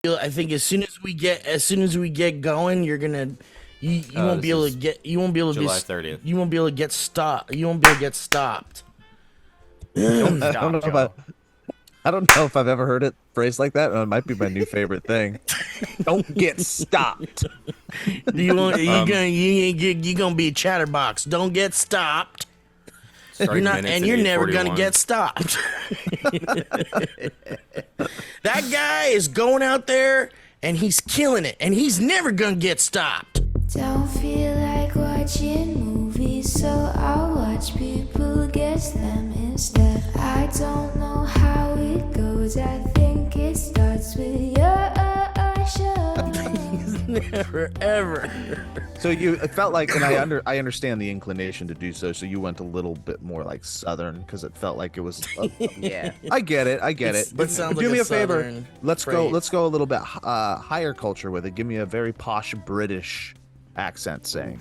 I think as soon as we get going, you're gonna you won't be able to get July 30th. You won't be able to get stopped. You won't be able to get stopped. Don't I stop, don't know Joe. I don't know if I've ever heard it phrased like that. It might be my new favorite thing. Don't get stopped. You gonna be a chatterbox. Don't get stopped. You're not, and you're never gonna get stopped. That guy is going out there and he's killing it, and he's never gonna get stopped. Don't feel like watching movies, so I'll watch people guess them instead. I don't know how it goes, I think it starts with your show. Never ever. So it felt like, and I understand the inclination to do so. So you went a little bit more like Southern because it felt like it was. Yeah. I get it. But sounds do like me a a favor. Southern Let's phrase. go a little bit higher culture with it. Give me a very posh British accent saying.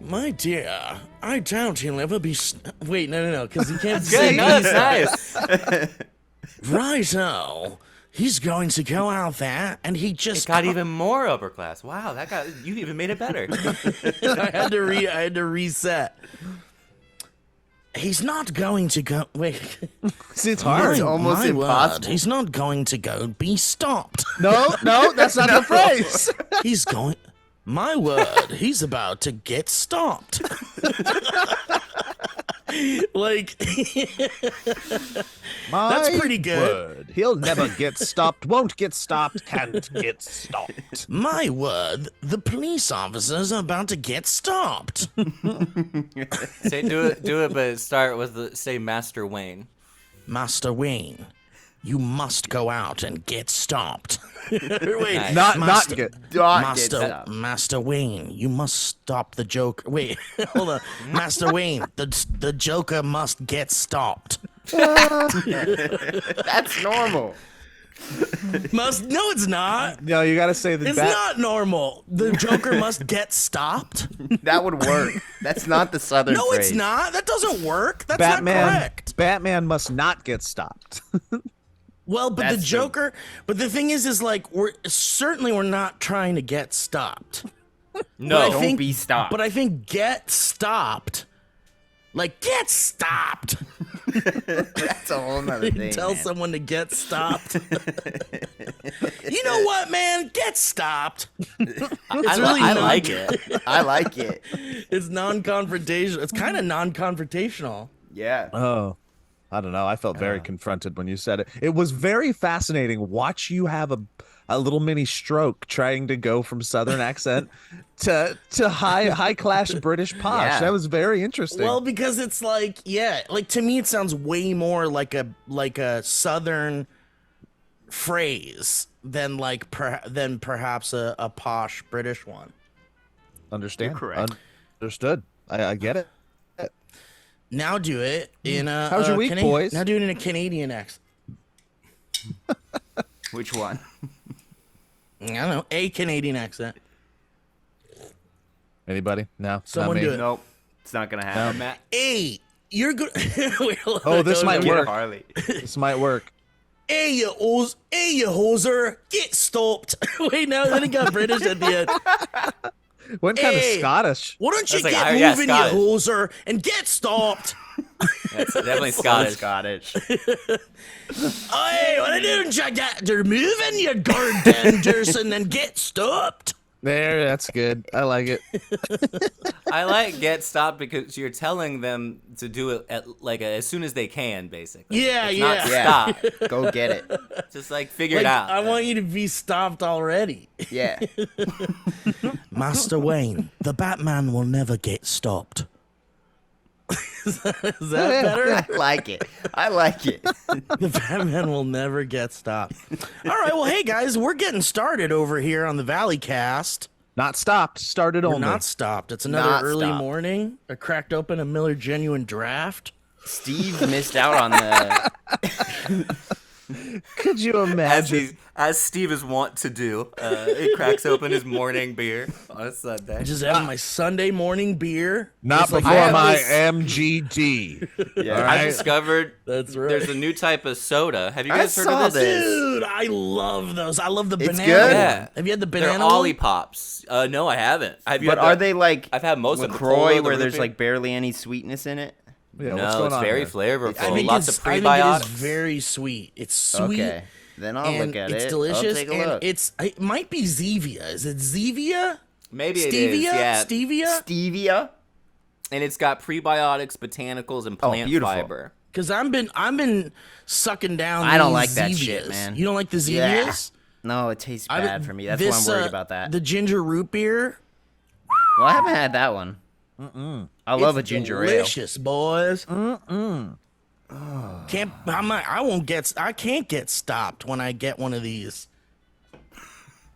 My dear, I doubt he'll ever be. Wait, no, because he can't Good, sing. no, it's nice. Righto, he's going to go out there, and he It just got even more upper class. Wow, you even made it better. I had to reset. He's not going to go. Wait, See, it's hard. It's almost my impossible. word, he's not going to go be stopped. No, that's not the phrase. He's going. My word, he's about to get stopped. Like, That's pretty good. Word. He'll never get stopped. Won't get stopped. Can't get stopped. my word, the police officers are about to get stopped. Say do it, but start with say Master Wayne. Master Wayne, you must go out and get stopped. Wait, Nice. Not Master, get. Master Wayne, you must stop the Joker. Wait, hold on. Master Wayne, the Joker must get stopped. That's normal. No, it's not. No, you got to say the It's not normal. The Joker must get stopped. That would work. That's not the Southern No, phrase. it's not. That doesn't work. That's not correct. Batman must not get stopped. Well, but That's the Joker. But the thing is like we're not trying to get stopped. No, I Don't think- be stopped. But I think get stopped. Like get stopped. That's a whole nother thing. Tell man. someone to get stopped. You know what, man? Get stopped. I like it. I like it. It's non-confrontational. It's kind of non-confrontational. Yeah. Oh, I don't know. I felt very confronted when you said it. It was very fascinating. Watch you have a little mini stroke trying to go from Southern accent to high class British posh. Yeah. That was very interesting. Well, because it's like, yeah, like to me, it sounds way more like a Southern phrase than than perhaps a posh British one. Understand? You're correct. Understood. I get it. Now do it in a. How's your week, boys? Now do it in a Canadian accent. Which one? I don't know, a Canadian accent. Anybody? No. Someone not me. do it. Nope. It's not gonna happen. Matt, Hey, you're good. Wait, hold Oh, on. this might Get work. Harley. This might work. Hey, you hoser, get stopped. Wait, no, then it got British at the end. What kind of Hey. Scottish? Why don't you That's like, get yeah, moving, you Scottish. hoser, and get stopped? that's definitely Scottish. Scottish. Hey, why don't you get moving, you goddamn Jerson, and get stopped? There, that's good. I like it. I like get stopped because you're telling them to do it as soon as they can, basically. Yeah, It's yeah. Not Yeah. stop. Go get it. Just like figure Like, it out. I want you to be stopped already. Yeah. Master Wayne, the Batman will never get stopped. Is that better? I like it. I like it. The Batman will never get stopped. All right, well, hey guys, we're getting started over here on the Valley Cast. Not stopped. Started We're only. not stopped. It's another Not early stopped. morning. I cracked open a Miller Genuine Draft. Steve missed out on the Could you As, imagine? as Steve is wont to do, he cracks open his morning beer on a Sunday. Just having my Sunday morning beer. Not Just like before have my this- MGD. Yeah. All I right? discovered That's right. there's a new type of soda. Have you I guys heard saw of this? Dude, I love those. I love the It's banana. good? one. Yeah. Have you had the They're banana? one? Ollipops. No, I haven't. Have you But had are the- they like I've had most of them. The LaCroix, cola, the where root there's beer. like barely any sweetness in it? Yeah, what's No, going it's on very here? flavorful. I think Lots it's, of I think prebiotics. it is very sweet. It's sweet. Okay, then I'll And look at it's it. delicious, I'll take a and look. it might be Zevia. Is it Zevia? Maybe Stevia? it is. Yeah. Stevia? Stevia. And it's got prebiotics, botanicals, and plant beautiful. fiber. Because I've been sucking down. I don't these like that Zevias. shit, man. You don't like the Yeah. Zevias? No, it tastes I- bad for me. That's this, why I'm worried about that. The ginger root beer. Well, I haven't had that one. I love a It's ginger ale. delicious, boys. Can't I can't get stopped when I get one of these.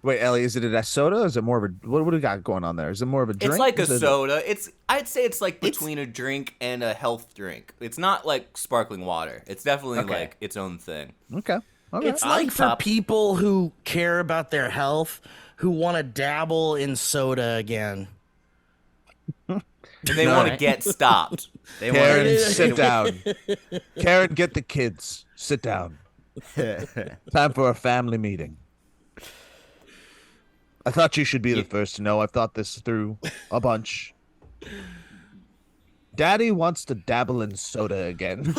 Wait, Ellie, is it a soda? Or is it more of a what do we got going on there? Is it more of a drink? It's like a Is it- soda. I'd say it's like between a drink and a health drink. It's not like sparkling water. It's definitely Okay. like its own thing. Okay. Okay. It's like for top. people who care about their health, who want to dabble in soda again. And they want to right. get stopped. They Karen, want sit down. Karen, get the kids. Sit down. Time for a family meeting. I thought you should be the first to know. I've thought this through a bunch. Daddy wants to dabble in soda again.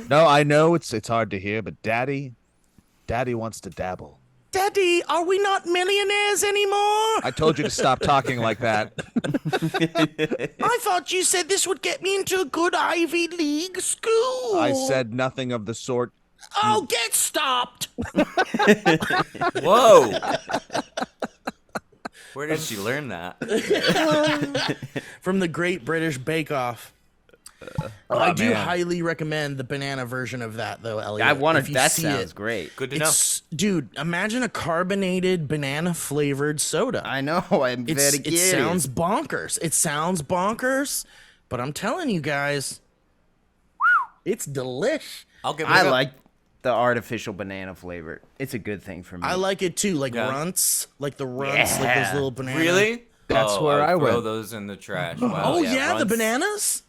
No, I know it's hard to hear, but Daddy wants to dabble. Daddy, are we not millionaires anymore? I told you to stop talking like that. I thought you said this would get me into a good Ivy League school. I said nothing of the sort. Oh, get stopped. Whoa. Where did she learn that? From the Great British Bake Off. I do man. highly recommend the banana version of that, though, Elliot. I want if to. you That see sounds it. great. Good to know. Dude, imagine a carbonated banana flavored soda. I know. I'm very It curious. sounds bonkers. It sounds bonkers, but I'm telling you guys, it's delish. I'll give it I a go. like the artificial banana flavor. It's a good thing for me. I like it too, like Yeah. runts, like the runts, like those Yeah. little bananas. Really? That's Oh, where I I would throw went. those in the trash. Wow, Oh yeah, the runs. bananas.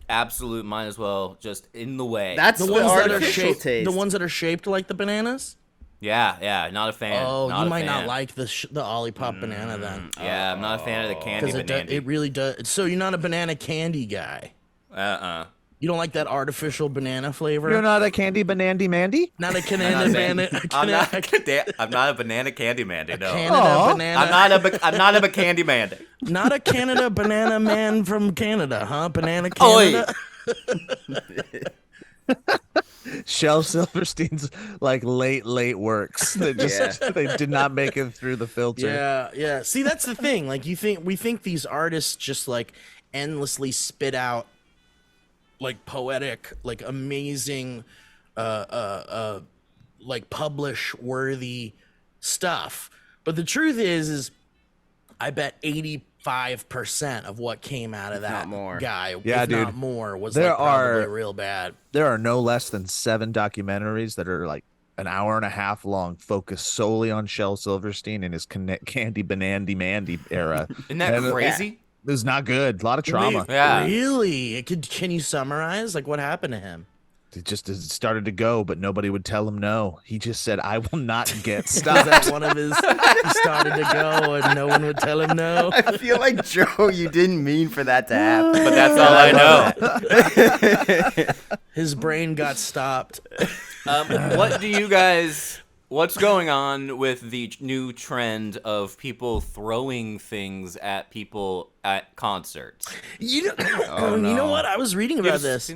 Absolute might as well just in the way. That's The the, ones that are artificial shaped, taste. the ones that are shaped like the bananas. yeah, not a fan. Oh, not you a might not fan. like the Olipop banana then, Yeah, I'm not a fan of the candy because banana. it really does. So you're not a banana candy guy. You don't like that artificial banana flavor. You're not a candy banandy mandy? Not a Canada banana. I'm not a banana candy man. No. Canada Aw. banana. I'm not a candy man. Not a Canada banana man from Canada, huh? Banana Oi. Canada. Shel Silverstein's like late works. They just they did not make it through the filter. Yeah. See, that's the thing. Like, we think these artists just like endlessly spit out like poetic, like amazing, like publish worthy stuff. But the truth is I bet 85% of what came out of that not more. guy, Yeah, if dude. not more, was There like probably are- real bad. There are no less than 7 documentaries that are like an hour and a half long, focused solely on Shel Silverstein and his candy banandy mandy era. Isn't that And, crazy? It was not good. A lot of trauma. Wait, Yeah. Really? Can you summarize? Like, what happened to him? It started to go, but nobody would tell him no. He just said, "I will not get Was stopped." that one of his? He started to go, and no one would tell him no. I feel like Joe, you didn't mean for that to happen. But that's all I know. His brain got stopped. What do you guys? What's going on with the new trend of people throwing things at people at concerts? You know, you know what? I was reading about this.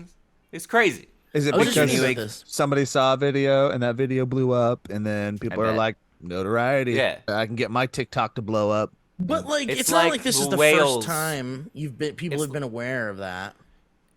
It's crazy. Is it What did you because think about this? somebody saw a video and that video blew up, and then people I are bet. like, notoriety. Yeah. I can get my TikTok to blow up. But like, It's it's not like like this the is the whales. first time people have been aware of that.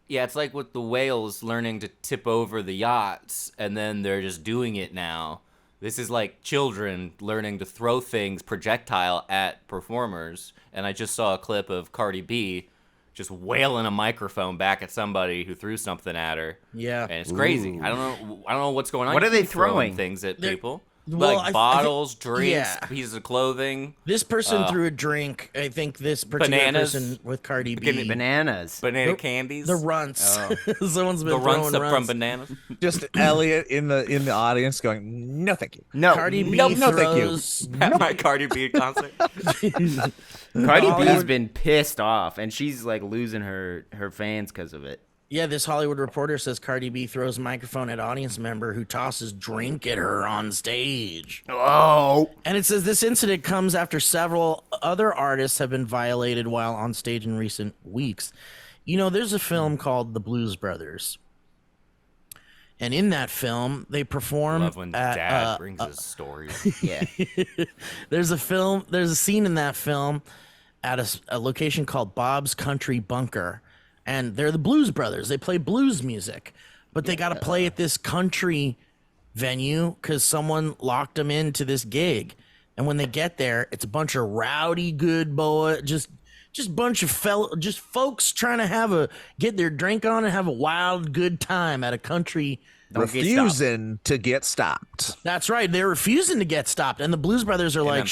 Yeah, it's like with the whales learning to tip over the yachts, and then they're just doing it now. This is like children learning to throw things projectile at performers. And I just saw a clip of Cardi B just wailing a microphone back at somebody who threw something at her. Yeah. And it's crazy. I don't know what's going on. What You are they keep throwing throwing? things at people? well, Like I bottles, think- drinks, yeah. pieces of clothing, This person threw a drink. I think this particular Bananas. person with Cardi B. Give me Bananas. banana candies. The runts. Oh. Someone's been the throwing runts up from runts. bananas. Just Elliot in the audience going, no, thank you. No. Cardi B no, thank you. throws. At my Cardi B concert. Cardi B's Hollywood- been pissed off, and she's like losing her fans because of it. Yeah, this Hollywood Reporter says Cardi B throws microphone at audience member who tosses drink at her on stage. Oh. And it says this incident comes after several other artists have been violated while on stage in recent weeks. You know, there's a film called The Blues Brothers. And in that film, they perform Love when at, Dad brings his stories. Yeah. there's a scene in that film at a location called Bob's Country Bunker, and they're the Blues Brothers. They play blues music, but they got to play at this country venue because someone locked them into this gig. And when they get there, it's a bunch of rowdy good boy, just bunch of folks trying to get their drink on and have a wild good time at a country. Refusing to get stopped. That's right. They're refusing to get stopped. And the Blues Brothers are like,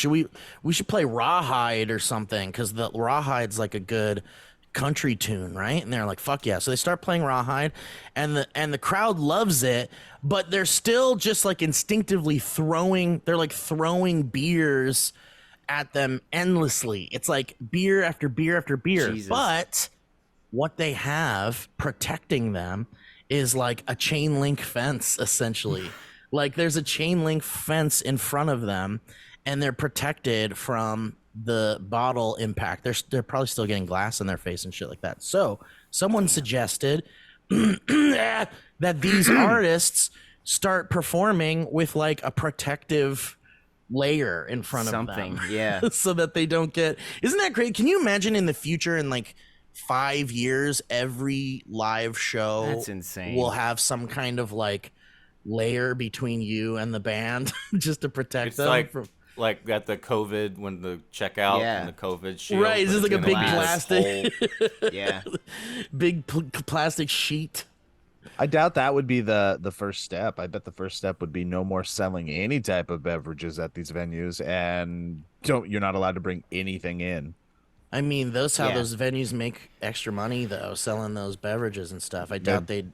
we should play Rawhide or something because the Rawhide's like a good country tune, right? And they're like, fuck yeah. So they start playing Rawhide and the crowd loves it, but they're still just like instinctively throwing beers at them endlessly. It's like beer after beer after beer. Jesus. But what they have protecting them is like a chain link fence, essentially. Like there's a chain link fence in front of them, and they're protected from the bottle impact. They're probably still getting glass in their face and shit like that. So someone suggested that these artists start performing with like a protective layer in front of Something, them. yeah. So that they don't get. Isn't that great? Can you imagine in the future, in like 5 years, every live show That's insane. will have some kind of like layer between you and the band just to protect It's them like from. like at the COVID when the checkout Yeah. and the COVID shield. Right, it's just like a big glass plastic, hole. Yeah. big plastic sheet. I doubt that would be the first step. I bet the first step would be no more selling any type of beverages at these venues, and you're not allowed to bring anything in. I mean, those Yeah. venues make extra money though, selling those beverages and stuff. I doubt they'd.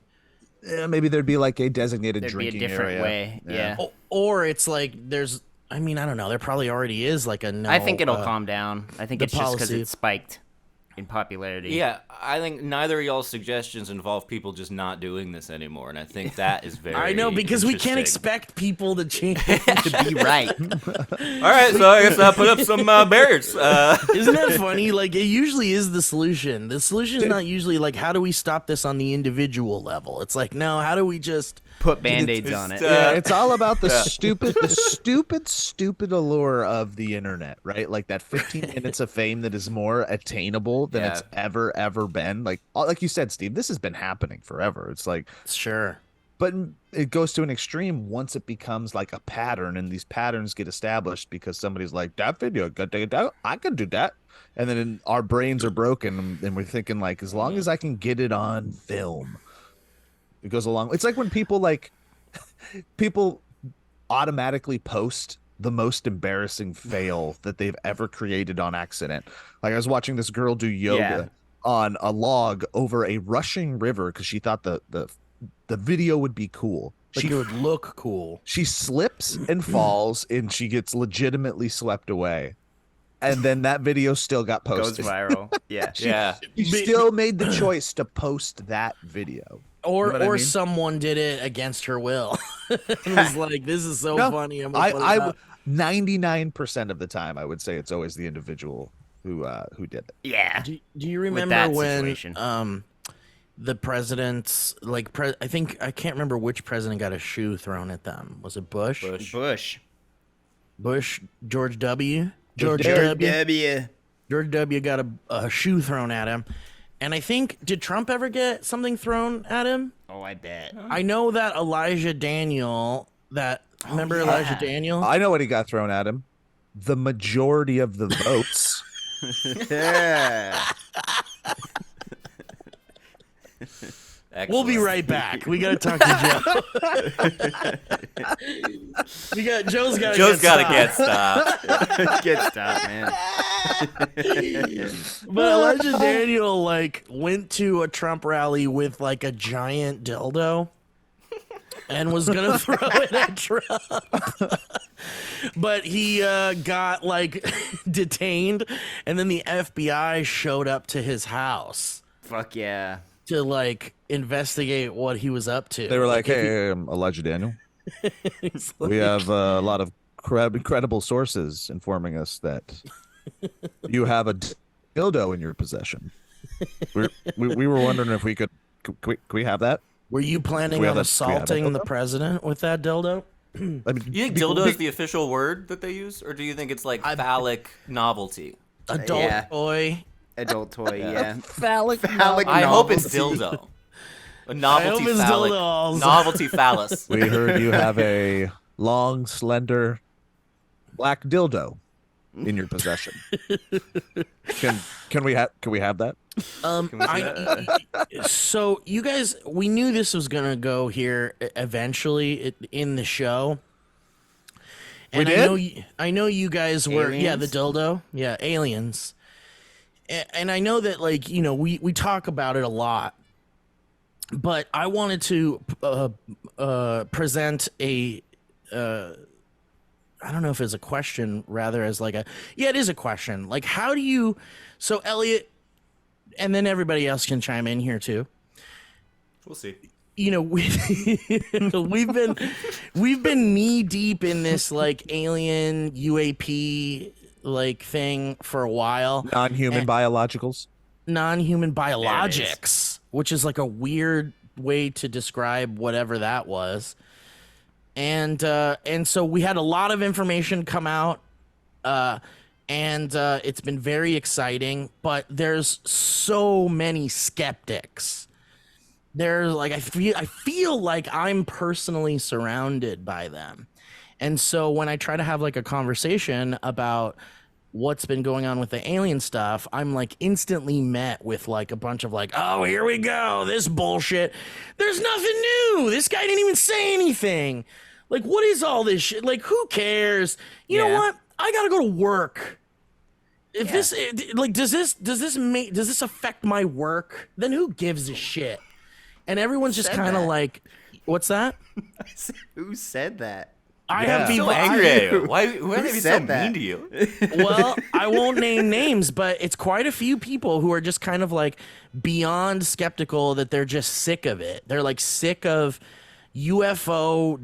Maybe there'd be like a designated There'd be a drinking different area. way. Yeah. Or it's like there's. I mean, I don't know. There probably already is like a no. I think it'll calm down. I think the it's just because policy. it spiked in popularity. Yeah, I think neither of y'all's suggestions involve people just not doing this anymore, and I think that is very. I know because we can't interesting. expect people to change. To be right. All right, so I guess I'll put up some barriers. Isn't that funny? Like it usually is the solution. The solution is not usually like how do we stop this on the individual level. It's like no, how do we just Put band-aids on it. Yeah, it's all about the stupid allure of the internet, right? Like that 15 minutes of fame that is more attainable than it's ever been. Like you said, Steve, this has been happening forever. It's like, sure. but it goes to an extreme once it becomes like a pattern, and these patterns get established because somebody's like, that video, I can do that. And then our brains are broken, and we're thinking like, as long as I can get it on film, it goes along. It's like when people automatically post the most embarrassing fail that they've ever created on accident. Like I was watching this girl do yoga on a log over a rushing river because she thought the video would be cool. Like it would look cool. She slips and falls, and she gets legitimately swept away. And then that video still got Goes posted. viral. Yeah. Yeah, She still made the choice to post that video. Or You know what I mean? someone did it against her will. It was like, this is so No, funny. I'm gonna put it I up. 99% of the time I would say it's always the individual who did it. Yeah. Do you With remember that when situation. the presidents like I can't remember which president got a shoe thrown at them. Was it Bush? Bush. George W. George W. W. George W. got a shoe thrown at him. And I think, did Trump ever get something thrown at him? Oh, I bet. I know that Elijah Daniel, remember Elijah Daniel? I know what he got thrown at him. The majority of the votes. Yeah. We'll be Excellent. right back. We gotta talk to Joe. Joe's gotta get stopped. Get stopped, man. But Alleged Daniel went to a Trump rally with a giant dildo and was gonna throw it at Trump. But he got detained, and then the FBI showed up to his house Fuck yeah. to investigate what he was up to. They were like, "Hey, Alleged Daniel, we have a lot of credible sources informing us that you have a dildo in your possession. We were wondering if we could we have that? Were you planning on assaulting the president with that dildo? I mean, You think dildo is the official word that they use, or do you think it's phallic novelty? Adult toy. Adult toy, yeah. Phallic. I hope it's dildo. A novelty hope it's phallic. dildo. Novelty phallus. we heard you have a long, slender, black dildo in your possession. Can we have that? So you guys, we knew this was gonna go here eventually in the show. And We did? I know you guys were Aliens? the dildo, aliens. And I know that we talk about it a lot, but I wanted to present a I don't know if it's a question rather as it is a question. How do you, so Elliot, and then everybody else can chime in here too. We'll see. We've been knee deep in this alien UAP thing for a while. Non-human biologicals. Non-human There it biologics, which is a weird way to describe whatever that was. And so we had a lot of information come out, and it's been very exciting. But there's so many skeptics. There's I feel like I'm personally surrounded by them, and so when I try to have a conversation about what's been going on with the alien stuff, I'm instantly met with a bunch of oh, here we go, this bullshit. There's nothing new. This guy didn't even say anything. What is all this shit? Who cares? You know what? I gotta go to work. If this does this affect my work? Then who gives a shit? And everyone's just kind of what's that? Who said that? I have I'm people so angry at you. Why are they so said that? mean to you? Well, I won't name names, but it's quite a few people who are just kind of beyond skeptical that they're just sick of it. They're sick of UFO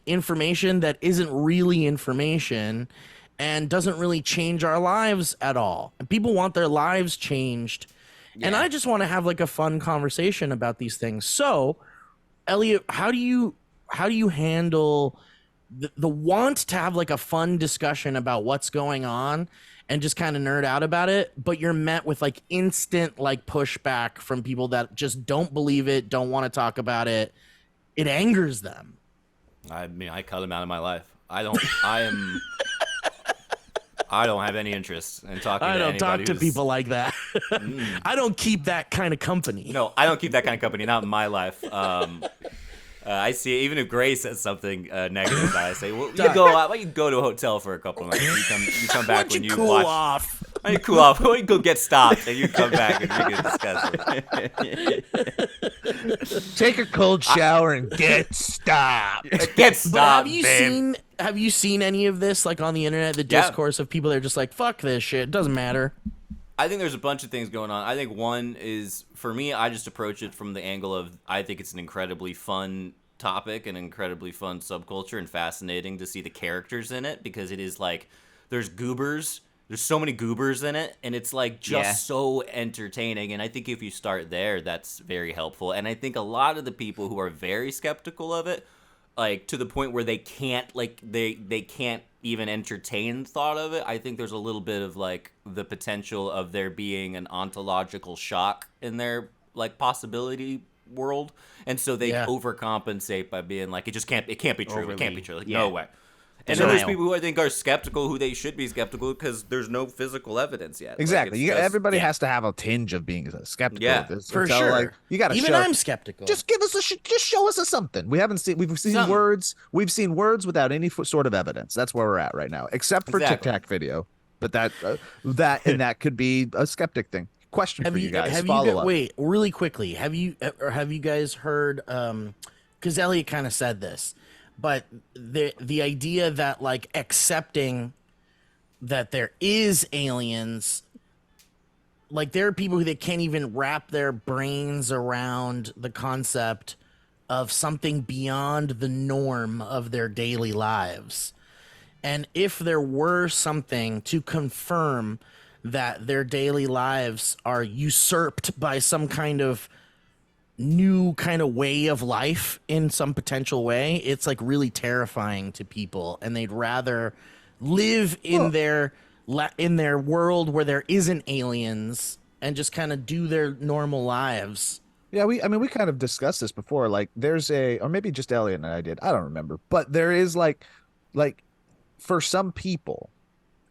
information that isn't really information and doesn't really change our lives at all. And people want their lives changed. And I just want to have a fun conversation about these things. So, Elliot, how do you handle the want to have a fun discussion about what's going on and just kind of nerd out about it, but you're met with instant pushback from people that just don't believe it, don't want to talk about it. It angers them. I mean, I cut him out of my life. I don't have any interest in talking to I don't anybody talk to who's- people like that. I don't keep that kind of company. No, I don't keep that kind of company. Not in my life. I see. Even if Gray says something negative, I say, "Well, you go out. Why don't you go to a hotel for a couple of nights? You come back when you cool watch. off. Why don't you cool off? Why don't you go get stopped and you come back and we can discuss it. Take a cold shower and get stopped. Get But stopped, have you seen any of this on the internet? The discourse of people that are just fuck this shit. It doesn't matter. I think there's a bunch of things going on. I think one is, for me, I just approach it from the angle of I think it's an incredibly fun topic, an incredibly fun subculture, and fascinating to see the characters in it, because it is there's goobers. There's so many goobers in it, and it's so entertaining. And I think if you start there, that's very helpful. And I think a lot of the people who are very skeptical of it, to the point where they can't they can't even entertain thought of it, I think there's a little bit of the potential of there being an ontological shock in their possibility world, and so they overcompensate by being it can't be true. It can't be true. No way. And then there's Denial. people who I think are skeptical, who they should be skeptical because there's no physical evidence yet. Like, Exactly. it's just- Everybody has to have a tinge of being skeptical. Yeah, of this. For Until, sure. Like, you got to Even show. I'm skeptical. Just give us just show us something. We've seen Something. words. We've seen words without any sort of evidence. That's where we're at right now, except for Exactly. Tic Tac video. But that could be a skeptic thing. Question for you guys. Follow up. Wait, really quickly. Have you guys heard? Because Elliot kind of said this, but the idea that like accepting that there is aliens, like there are people that can't even wrap their brains around the concept of something beyond the norm of their daily lives. And if there were something to confirm that their daily lives are usurped by some kind of new kind of way of life in some potential way, it's like really terrifying to people, and they'd rather live in their world where there isn't aliens and just kind of do their normal lives. Yeah, we kind of discussed this before. Like, there's or maybe just Elliot and I did. I don't remember, but there is like for some people,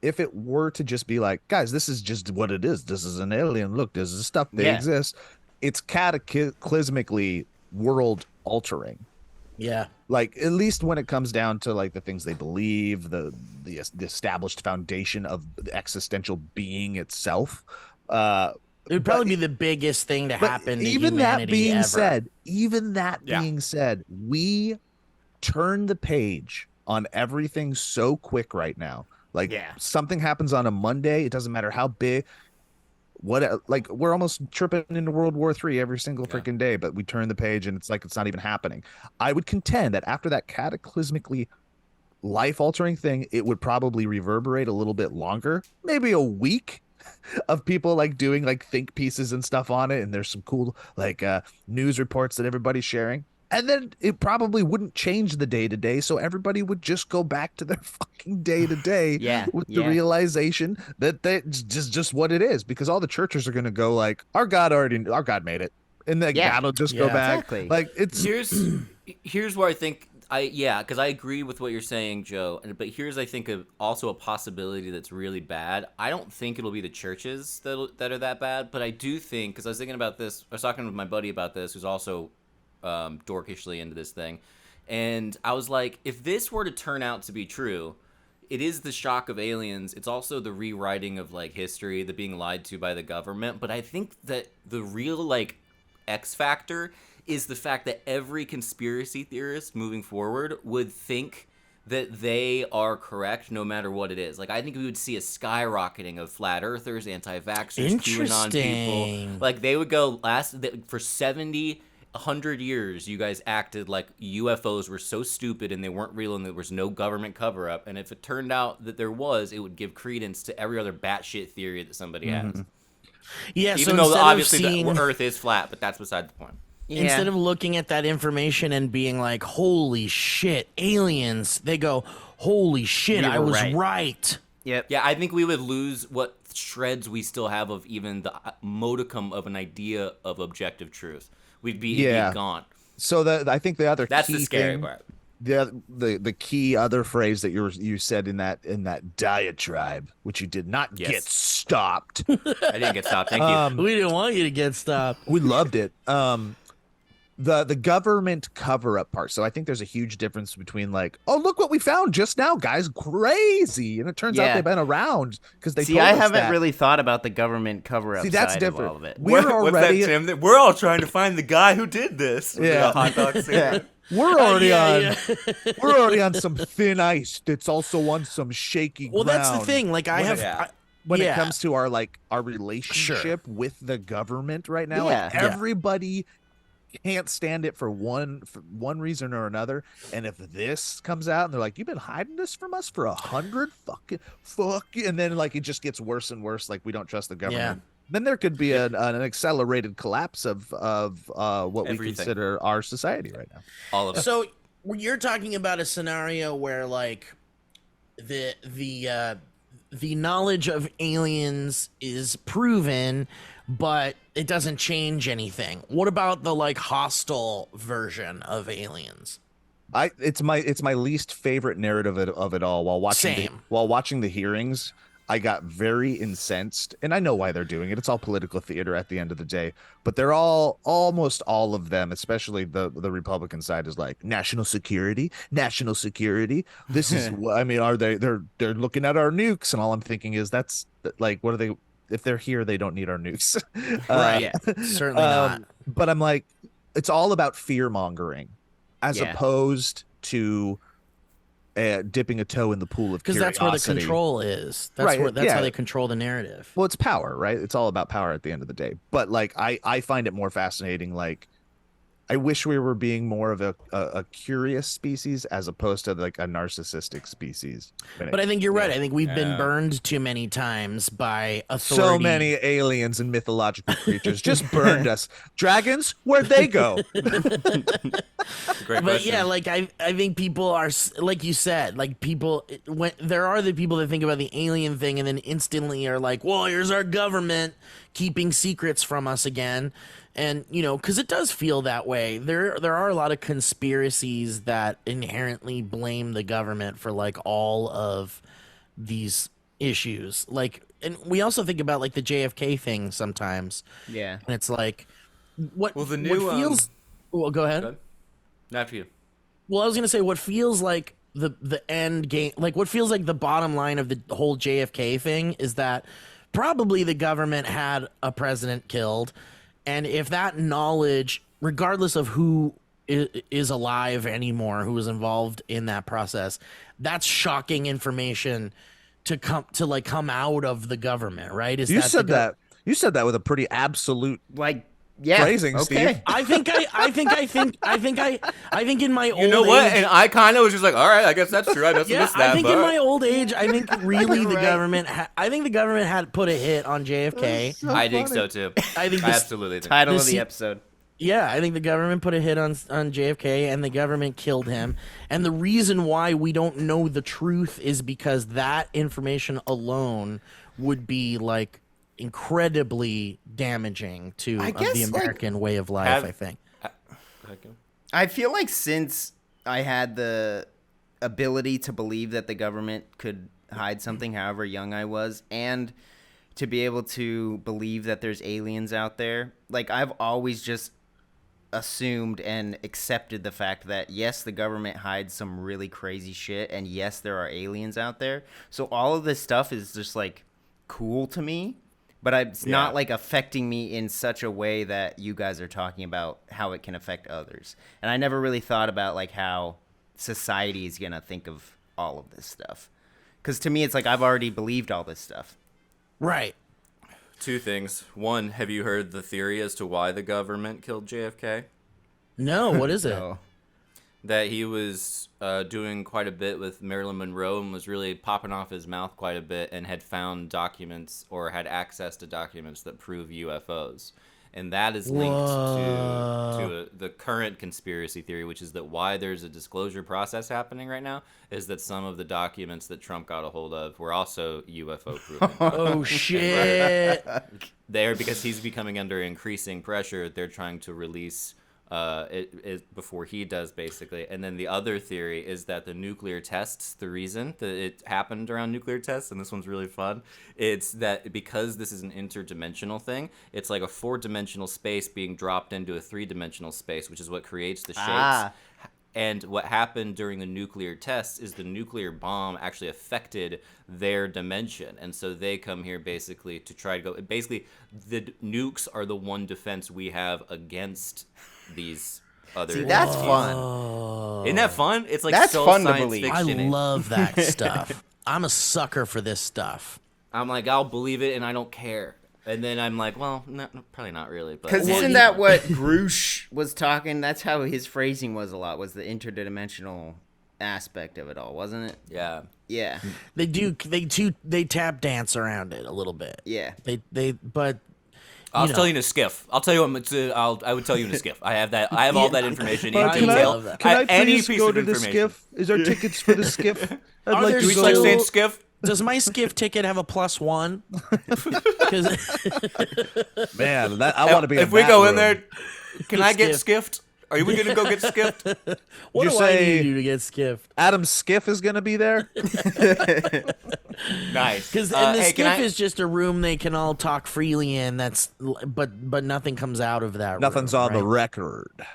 if it were to just be like, guys, this is just what it is. This is an alien. Look, this is stuff that exists. It's cataclysmically world altering. Yeah. Like, at least when it comes down to like the things they believe, the established foundation of existential being itself. It would probably be the biggest thing to happen to even humanity that being ever. said, Yeah. being said, we turn the page on everything so quick right now. Like, something happens on a Monday, it doesn't matter how big. Like, we're almost tripping into World War III every single freaking day, but we turn the page and it's like it's not even happening. I would contend that after that cataclysmically life-altering thing, it would probably reverberate a little bit longer, maybe a week of people like doing like think pieces and stuff on it, and there's some cool like news reports that everybody's sharing. And then it probably wouldn't change the day to day, so everybody would just go back to their fucking day to day with the realization that that's just what it is, because all the churches are going to go like, our God made it, and then God'll just go back. Exactly. Like, it's here's where I think because I agree with what you're saying, Joe. But here's I think also a possibility that's really bad. I don't think it'll be the churches that are that bad, but I do think, because I was thinking about this, I was talking with my buddy about this, who's also dorkishly into this thing, and I was like, if this were to turn out to be true, it is the shock of aliens, it's also the rewriting of like history, the being lied to by the government, but I think that the real like X factor is the fact that every conspiracy theorist moving forward would think that they are correct no matter what it is. Like, I think we would see a skyrocketing of flat earthers, anti-vaxxers, QAnon people. Like, they would go for 70 100 years, you guys acted like UFOs were so stupid and they weren't real and there was no government cover-up. And if it turned out that there was, it would give credence to every other batshit theory that somebody has. Yeah, even so though obviously the Earth is flat, but that's beside the point. Instead of looking at that information and being like, holy shit, aliens, they go, holy shit, I was right. Yep. Yeah, I think we would lose what shreds we still have of even the modicum of an idea of objective truth. We'd be gone. So I think the other that's key the scary thing, part. The key other phrase that you said in that diatribe, which you did not get stopped. I didn't get stopped. Thank you. We didn't want you to get stopped. We loved it. The government cover-up part. So I think there's a huge difference between like, oh, look what we found just now, guys, crazy, and it turns out they've been around because they told us I haven't that. really thought about the government cover-up. See, that's side different. Of all of it. We're already what's that, Tim? We're all trying to find the guy who did this. Yeah. Hot dog cigarette. We're already we're already on some thin ice that's also on some shaky ground. Well, that's the thing. Like, when it comes to our relationship with the government right now, everybody can't stand it for one reason or another. And if this comes out and they're like, you've been hiding this from us for 100 fucking and then like it just gets worse and worse, like we don't trust the government, then there could be an accelerated collapse of what we consider our society right now. All of it. So you're talking about a scenario where like the knowledge of aliens is proven, but it doesn't change anything. What about the like hostile version of aliens? It's my least favorite narrative of it all. Same. While watching the hearings, I got very incensed, and I know why they're doing it. It's all political theater at the end of the day. But they're almost all of them, especially the Republican side, is like national security, national security. This is I mean, are they're looking at our nukes, and all I'm thinking is that's like, what are they? If they're here, they don't need our nukes. Right. Yeah. Certainly not. But I'm like, it's all about fear mongering, as opposed to dipping a toe in the pool of because curiosity. that's where the control is. That's how they control the narrative. Well, it's power, right? It's all about power at the end of the day. But like, I find it more fascinating. Like, I wish we were being more of a curious species as opposed to like a narcissistic species. But I think you're right. I think we've been burned too many times by authority. So many aliens and mythological creatures just burned us. Dragons, where'd they go? Great But question. yeah, like I think people are, like you said, like people, when there are the people that think about the alien thing and then instantly are like, well, here's our government keeping secrets from us again. And, you know, because it does feel that way. There are a lot of conspiracies that inherently blame the government for like all of these issues. Like, and we also think about like the JFK thing sometimes. Yeah. And it's like, what? Well, the new, what feels. Well, go ahead. Go ahead. After you. Well, I was gonna say what feels like the end game, like what feels like the bottom line of the whole JFK thing is that probably the government had a president killed. And if that knowledge, regardless of who is alive anymore, who was involved in that process, that's shocking information to come out of the government, right? You said that with a pretty absolute phrasing, Steve. I think in my old age. You know what? And I kind of was just like, all right, I guess that's true. I must have missed that. I think in my old age, I think really the government. I think the government had put a hit on JFK. I think so too. I think I absolutely think. Title of the episode. Yeah, I think the government put a hit on JFK, and the government killed him. And the reason why we don't know the truth is because that information alone would be like incredibly damaging to the American way of life. I think. I feel like since I had the ability to believe that the government could hide something, however young I was, and to be able to believe that there's aliens out there, like I've always just assumed and accepted the fact that yes, the government hides some really crazy shit, and yes, there are aliens out there. So all of this stuff is just like cool to me. But it's not like affecting me in such a way that you guys are talking about how it can affect others. And I never really thought about like how society is going to think of all of this stuff. Because to me, it's like I've already believed all this stuff. Right. Two things. One, have you heard the theory as to why the government killed JFK? No, what is it? No. That he was doing quite a bit with Marilyn Monroe and was really popping off his mouth quite a bit and had found documents or had access to documents that prove UFOs. And that is linked to the current conspiracy theory, which is that why there's a disclosure process happening right now is that some of the documents that Trump got a hold of were also UFO proven. Oh, shit. There, because he's becoming under increasing pressure, they're trying to release it before he does, basically. And then the other theory is that the nuclear tests, the reason that it happened around nuclear tests, and this one's really fun, it's that because this is an interdimensional thing, it's like a 4-dimensional space being dropped into a 3-dimensional space, which is what creates the shapes. And what happened during the nuclear tests is the nuclear bomb actually affected their dimension. And so they come here basically to try to go... Basically, the nukes are the one defense we have against these other... See, that's fun. Isn't that fun? It's like that's so fun to science believe. I fiction. love that stuff. I'm a sucker for this stuff. I'm like, I'll believe it and I don't care. And then I'm like, well, no, probably not really. Because isn't that what Grush was talking? That's how his phrasing was a lot, was the interdimensional aspect of it all, wasn't it? Yeah. Yeah. They tap dance around it a little bit. Yeah. But I'll tell you in a skiff. I'll tell you. I would tell you in a skiff. I have that. I have all that information in But detail. can I Any please piece go of to the information. skiff? Is there tickets for the skiff? I'd Are like there to Do we go. like saying skiff? does my skiff ticket have a +1? 'Cause Man, I want to be. If in we that go in room. there, can I get Skiff. skiffed? Are we gonna go get skipped? What you do I say- need to do to get skiffed? Adam Skiff is gonna be there. Nice. Because the hey, can skiff I- is just a room they can all talk freely in. But nothing comes out of that. Nothing's room, on the right? record.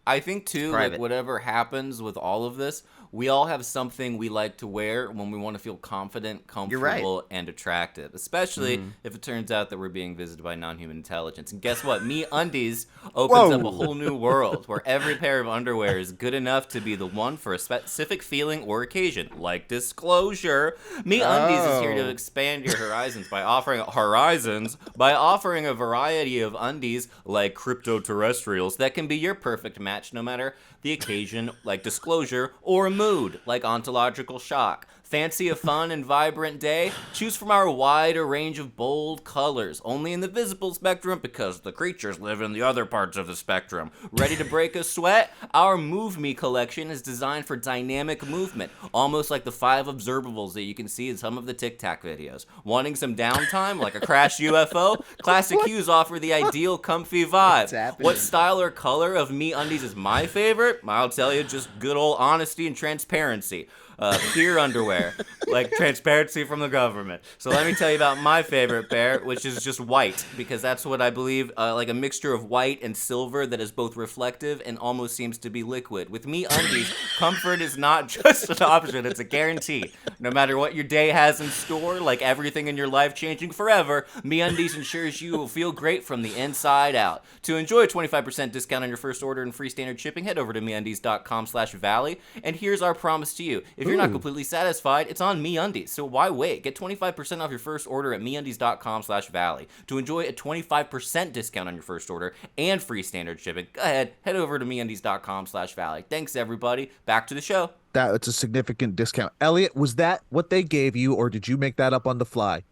I think too, like private. whatever happens with all of this, we all have something we like to wear when we want to feel confident, comfortable, and attractive. Especially if it turns out that we're being visited by non-human intelligence. And guess what? Me Undies opens up a whole new world where every pair of underwear is good enough to be the one for a specific feeling or occasion, like disclosure. Me Undies is here to expand your horizons by offering a variety of undies like crypto-terrestrials that can be your perfect match no matter the occasion, like disclosure, or mood, like ontological shock. Fancy a fun and vibrant day? Choose from our wider range of bold colors, only in the visible spectrum because the creatures live in the other parts of the spectrum. Ready to break a sweat? Our Move Me collection is designed for dynamic movement, almost like the 5 observables that you can see in some of the Tic Tac videos. Wanting some downtime, like a crashed UFO? Classic Hues offer the ideal comfy vibe. happening? What style or color of Me Undies is my favorite? I'll tell you, just good old honesty and transparency. Pure underwear, like transparency from the government. So let me tell you about my favorite pair, which is just white, because that's what I believe, like a mixture of white and silver that is both reflective and almost seems to be liquid. With Me Undies, comfort is not just an option, it's a guarantee. No matter what your day has in store, like everything in your life changing forever, Me Undies ensures you will feel great from the inside out. To enjoy a 25% discount on your first order and free standard shipping, head over to meundies.com/valley. And here's our promise to you. If you're not completely satisfied, it's on MeUndies. So why wait? Get 25% off your first order at meundies.com/valley. To enjoy a 25% discount on your first order and free standard shipping, go ahead, head over to meundies.com/valley. Thanks, everybody. Back to the show. It's a significant discount. Elliot, was that what they gave you, or did you make that up on the fly?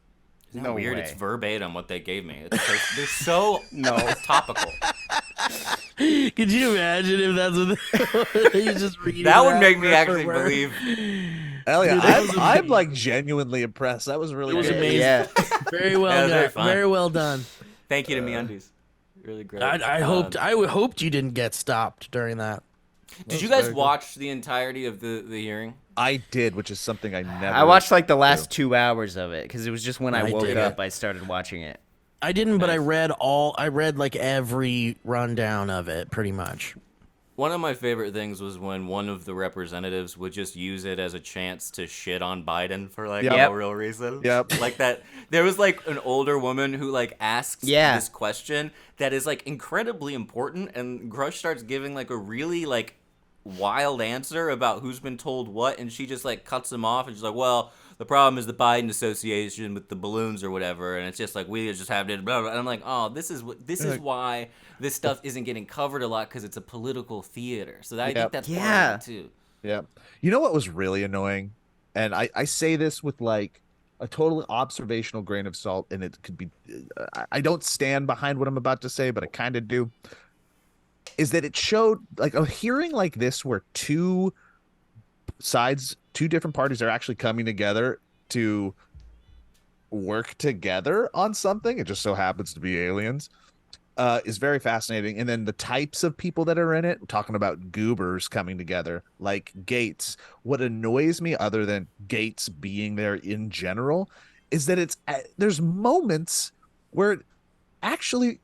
Isn't that No weird? way. It's verbatim what they gave me. They're so topical. Could you imagine if that's what you just read? That would make me actually believe. Elliot, Dude, that was I'm like genuinely impressed. That was really It was good. amazing. Yeah. Very well That was very done. fun. Very well done. Thank you to MeUndies. Really great. I hoped you didn't get stopped during that. Did you guys watch the entirety of the hearing? I did, which is something I never. I watched like the last 2 hours of it because it was just when I I woke did. up I started watching it. I didn't, but I read like every rundown of it, pretty much. One of my favorite things was when one of the representatives would just use it as a chance to shit on Biden for like Yep. no real reason. Yep. Like that. There was like an older woman who like asks Yeah. this question that is like incredibly important, and Grush starts giving like a really like wild answer about who's been told what, and she just like cuts him off, and she's like, well, the problem is the Biden association with the balloons or whatever, and it's just like we just have to blah, blah. And I'm like, oh, this is why this stuff isn't getting covered a lot, because it's a political theater. So I think that's part of it too. Yeah. You know what was really annoying? And I say this with like a totally observational grain of salt, and it could be, I don't stand behind what I'm about to say, but I kind of do. Is that it showed like a hearing like this where two different parties are actually coming together to work together on something. It just so happens to be aliens. Is very fascinating. And then the types of people that are in it, we're talking about goobers coming together, like Gates. What annoys me, other than Gates being there in general, is that there's moments where it actually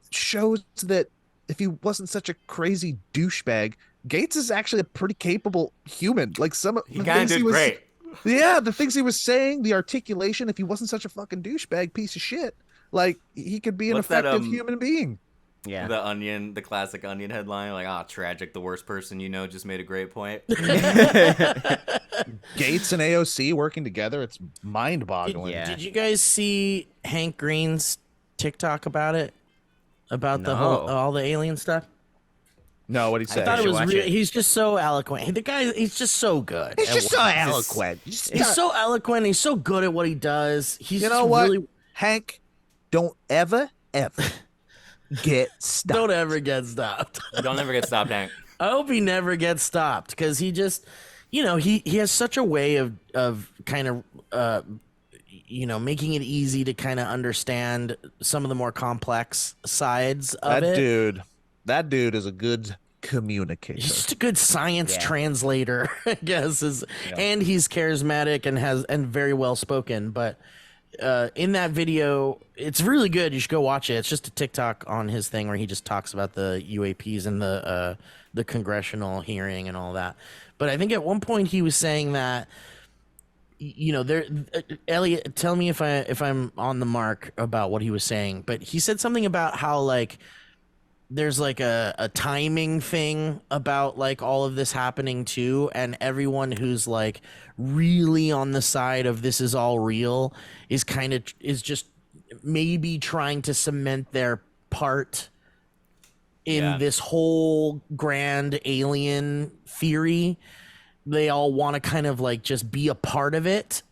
shows that if he wasn't such a crazy douchebag, Gates is actually a pretty capable human. Like He kind of did great. Yeah, the things he was saying, the articulation, if he wasn't such a fucking douchebag piece of shit, like he could be an What's that, effective human being. Yeah. The classic Onion headline, like, tragic, the worst person you know just made a great point. Gates and AOC working together, it's mind-boggling. Yeah. Did you guys see Hank Green's TikTok about it? About the whole all the alien stuff? No, what he I said. thought it was watch really, it. he's just so eloquent. The guy, he's just so good. He's at just so what- eloquent. He's so eloquent. He's so good at what he does. He's You just know what, really, Hank? Don't ever get stopped. don't ever get stopped. Don't ever get stopped, Hank. I hope he never gets stopped, because he just, he has such a way of kind of, making it easy to kind of understand some of the more complex sides of That it. dude is a good communicator. He's just a good science translator, I guess. And he's charismatic and very well spoken. But in that video, it's really good. You should go watch it. It's just a TikTok on his thing where he just talks about the UAPs and the Congressional hearing and all that. But I think at one point he was saying that, you know, there. Elliot, tell me if I'm on the mark about what he was saying. But he said something about how like there's like a timing thing about like all of this happening too, and everyone who's like really on the side of this is all real is just maybe trying to cement their part in this whole grand alien theory. They all want to kind of like just be a part of it,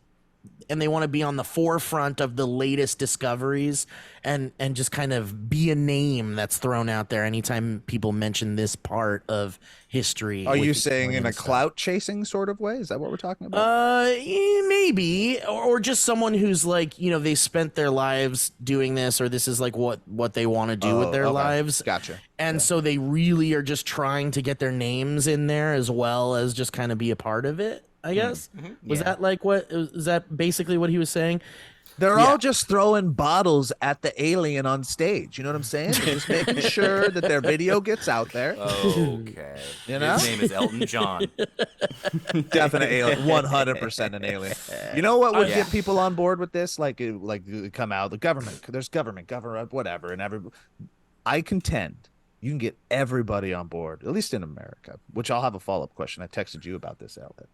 and they want to be on the forefront of the latest discoveries and just kind of be a name that's thrown out there anytime people mention this part of history. Are you saying in a clout chasing sort of way? Is that what we're talking about? Maybe, or just someone who's like, you know, they spent their lives doing this, or this is like what they want to do with their lives. Gotcha. And so they really are just trying to get their names in there as well as just kind of be a part of it, I guess. Was that like is that basically what he was saying? They're all just throwing bottles at the alien on stage. You know what I'm saying? They're just making sure that their video gets out there. Okay. You know? His name is Elton John. Definite alien, 100% an alien. You know what would get people on board with this? Like come out the government. There's government, whatever, and I contend you can get everybody on board, at least in America. Which I'll have a follow-up question. I texted you about this, Elliot.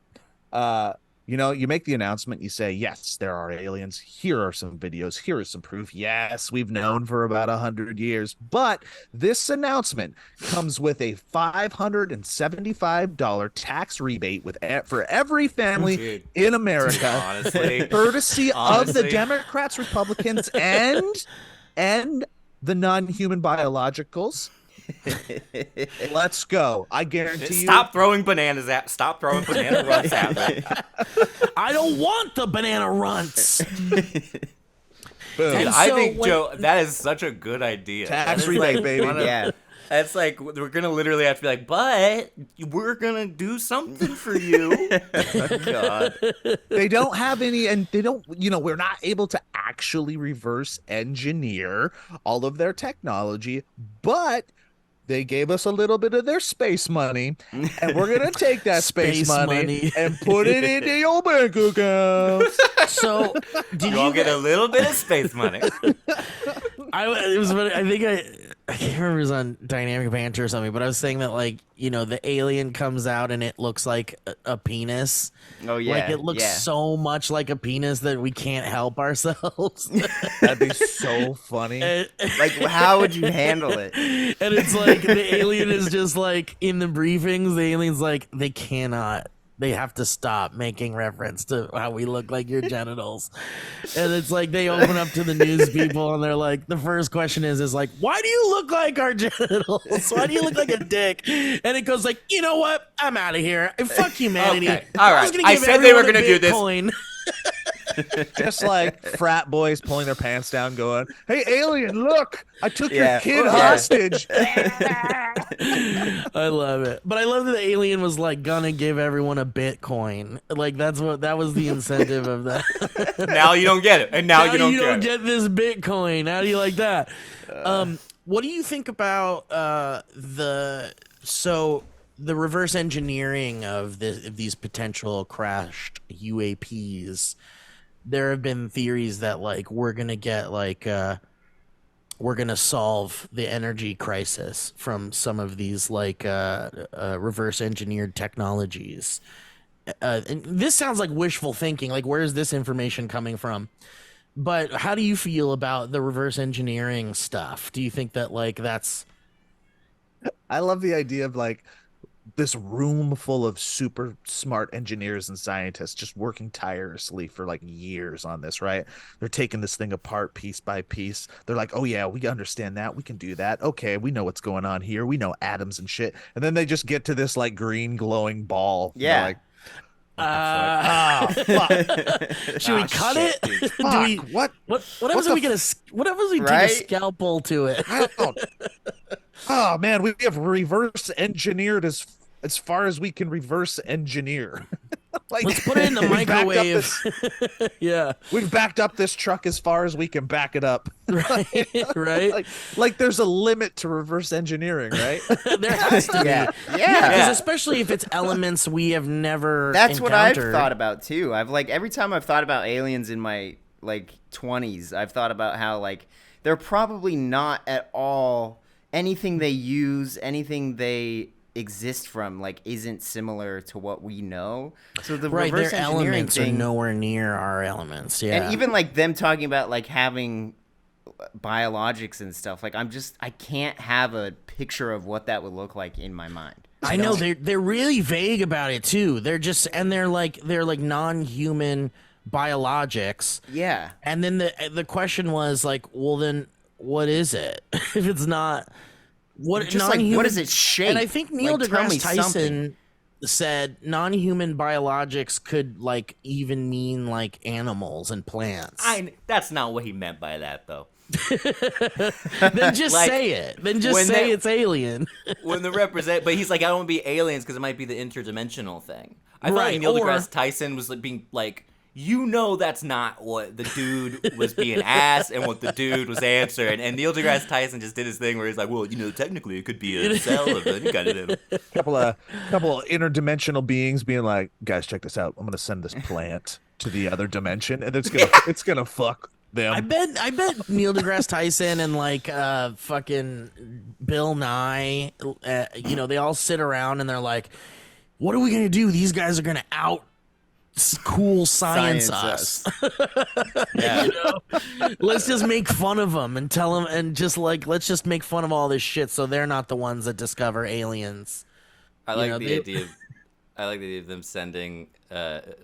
You know, you make the announcement, you say, yes, there are aliens. Here are some videos. Here is some proof. Yes, we've known for about 100 years. But this announcement comes with a $575 tax rebate for every family in America. Honestly. Courtesy of the Democrats, Republicans, and the non-human biologicals. Let's go. I guarantee you. Stop throwing banana runts at me. I don't want the banana runts. Dude, I think, Joe, that is such a good idea. Tax rebate, baby. Yeah. It's like we're gonna literally have to be like, but we're gonna do something for you. God. They don't have any, and they don't, you know, we're not able to actually reverse engineer all of their technology, but they gave us a little bit of their space money, and we're gonna take that space money and put it into your bank account. So, did you all get a little bit of space money? I can't remember if it was on Dynamic Banter or something, but I was saying that, like, you know, the alien comes out and it looks like a penis. Oh, yeah. Like, it looks so much like a penis that we can't help ourselves. That'd be so funny. Like, how would you handle it? And it's like the alien is just like, in the briefings, the alien's like, they have to stop making reference to how we look like your genitals. And it's like they open up to the news people and they're like, the first question is like, why do you look like our genitals? Why do you look like a dick? And it goes like, you know what? I'm out of here. Fuck humanity. Okay. All right. I said they were going to do this. Just like frat boys pulling their pants down going, hey, alien, look, I took your kid hostage. I love it. But I love that the alien was like gonna give everyone a Bitcoin. Like that was the incentive of that. Now you don't get it. And now you don't get this Bitcoin. How do you like that? What do you think about the reverse engineering of these potential crashed UAPs? There have been theories that like we're gonna solve the energy crisis from some of these like reverse engineered technologies. And this sounds like wishful thinking. Like, where is this information coming from? But how do you feel about the reverse engineering stuff? Do you think that like that's? I love the idea of like this room full of super smart engineers and scientists just working tirelessly for like years on this, right? They're taking this thing apart piece by piece. They're like, oh yeah, we understand that. We can do that. Okay, we know what's going on here. We know atoms and shit. And then they just get to this like green glowing ball. Yeah. Like, fuck. Should we cut it? What happens if we get a scalpel to it? I don't. Oh man, we have reverse engineered as far as we can reverse engineer. Like, Let's put it in the we've backed up microwave. Yeah. we've backed up this truck as far as we can back it up. Right. Right. Like there's a limit to reverse engineering, right? There has to be. Yeah. Because Yeah. especially if it's elements we have never That's what I've encountered. thought about too. I've like every time I've thought about aliens in my like 20s, I've thought about how like they're probably not at all anything they use, anything they exist from like isn't similar to what we know. So the Right, reverse their engineering elements thing, are nowhere near our elements. Yeah. and even like them talking about like having biologics and stuff, like I can't have a picture of what that would look like in my mind. I know they're really vague about it too. They're like non-human biologics. Yeah. And then the question was like, well then what is it? If it's not what Just like non-human, what does it shape? And I think Neil Like, tell me deGrasse Tyson something. said non-human biologics could like even mean like animals and plants. That's not what he meant by that, though. Then just Like, say it. Then just when say they- it's alien. When the but he's like, I don't want to be aliens because it might be the interdimensional thing. I felt Right, like Neil or- deGrasse Tyson was like being like, that's not what the dude was being asked and what the dude was answering. And Neil deGrasse Tyson just did his thing where he's like, well, technically it could be a cell of any kind of couple of interdimensional beings being like, guys, check this out. I'm gonna send this plant to the other dimension, and it's gonna fuck them. I bet Neil deGrasse Tyson and like fucking Bill Nye, they all sit around and they're like, "What are we gonna do? These guys are gonna out cool science us. Yeah. Let's just make fun of them and tell them, and just like let's just make fun of all this shit so they're not the ones that discover aliens." I like know, the they- idea of them sending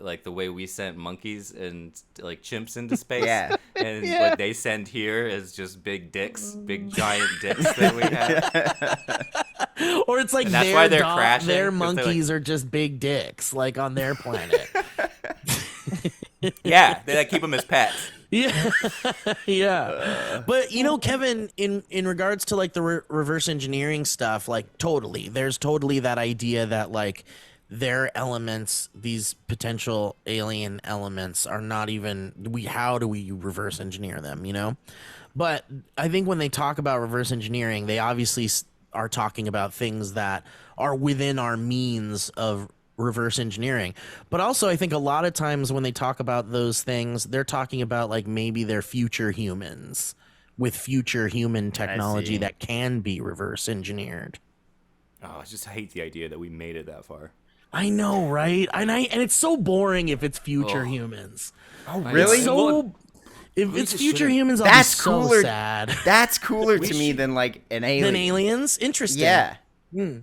like the way we sent monkeys and like chimps into space. Yeah. And what they send here is just big dicks, big giant dicks that we have. Or it's like And that's why they're crashing, their 'cause they're like- monkeys are just big dicks, like on their planet. Yeah, they like keep them as pets. Yeah, yeah. But Kevin, in regards to like the reverse engineering stuff, like totally, there's totally that idea that like their elements, these potential alien elements, are not even how do we reverse engineer them? But I think when they talk about reverse engineering, they obviously are talking about things that are within our means of reverse engineering. But also I think a lot of times when they talk about those things, they're talking about like maybe they're future humans with future human technology that can be reverse engineered. Oh, I just hate the idea that we made it that far. I know, right? And it's so boring if it's future humans. Oh, I really? It's so if we it's just future should've- humans, I'll That's be so cooler. sad. That's cooler We to me should- than like an alien. Than aliens? Interesting. Yeah.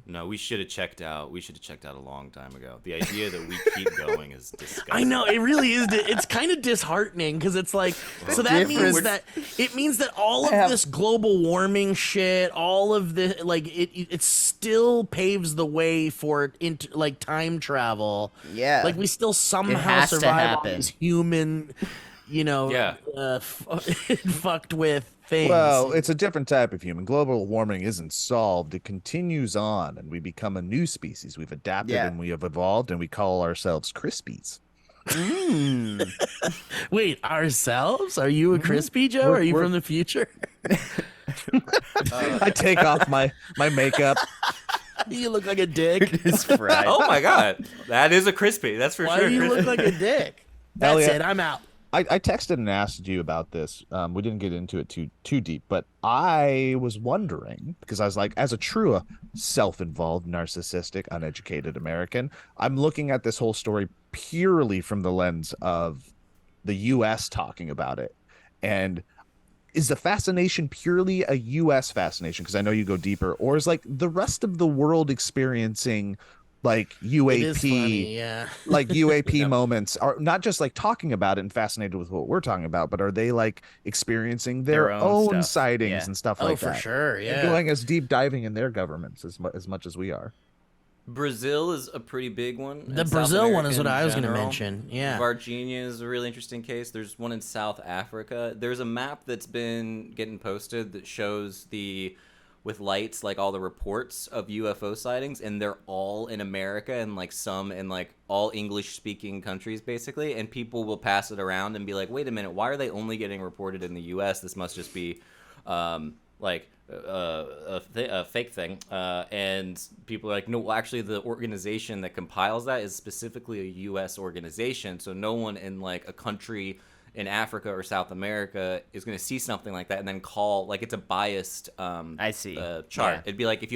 No, we should have checked out. We should have checked out a long time ago. The idea that we keep going is disgusting. I know, it really is. It's kind of disheartening because it's like, so that means that all of this global warming shit, all of the like, it still paves the way for like time travel. Yeah. like we still somehow has to survive on happen. these human, Yeah. fucked with things. Well, it's a different type of human. Global warming isn't solved. It continues on, and we become a new species. We've adapted Yeah. and we have evolved, and we call ourselves Crispies. Wait, ourselves? Are you a crispy, Joe? Are you from the future? I take off my makeup. You look like a dick. It's fried. Oh my god, that is a crispy. That's for Why sure. do you look like a dick? That's Elliot. it. I'm out. I texted and asked you about this. We didn't get into it too deep, but I was wondering because I was like, as a true self-involved, narcissistic, uneducated American, I'm looking at this whole story purely from the lens of the U.S. talking about it. And is the fascination purely a U.S. fascination? Because I know you go deeper, or is like the rest of the world experiencing like UAP, It is funny, yeah. like UAP moments, are not just like talking about it and fascinated with what we're talking about, but are they like experiencing their, Their own own stuff. sightings Yeah. and stuff Oh, like for that? sure, And yeah. going as deep diving in their governments as much as we are. Brazil is a pretty big one. The and South Brazil one is America what in I was going to general. mention. Yeah. Virginia is a really interesting case. There's one in South Africa. There's a map that's been getting posted that shows the with lights, like all the reports of UFO sightings, and they're all in America and like some in like all English speaking countries basically, and people will pass it around and be like, wait a minute, why are they only getting reported in the US? This must just be a fake thing. And people are like, no, well, actually the organization that compiles that is specifically a US organization, so no one in like a country in Africa or South America is going to see something like that and then call, like, it's a biased I see. chart. Yeah. It'd be like if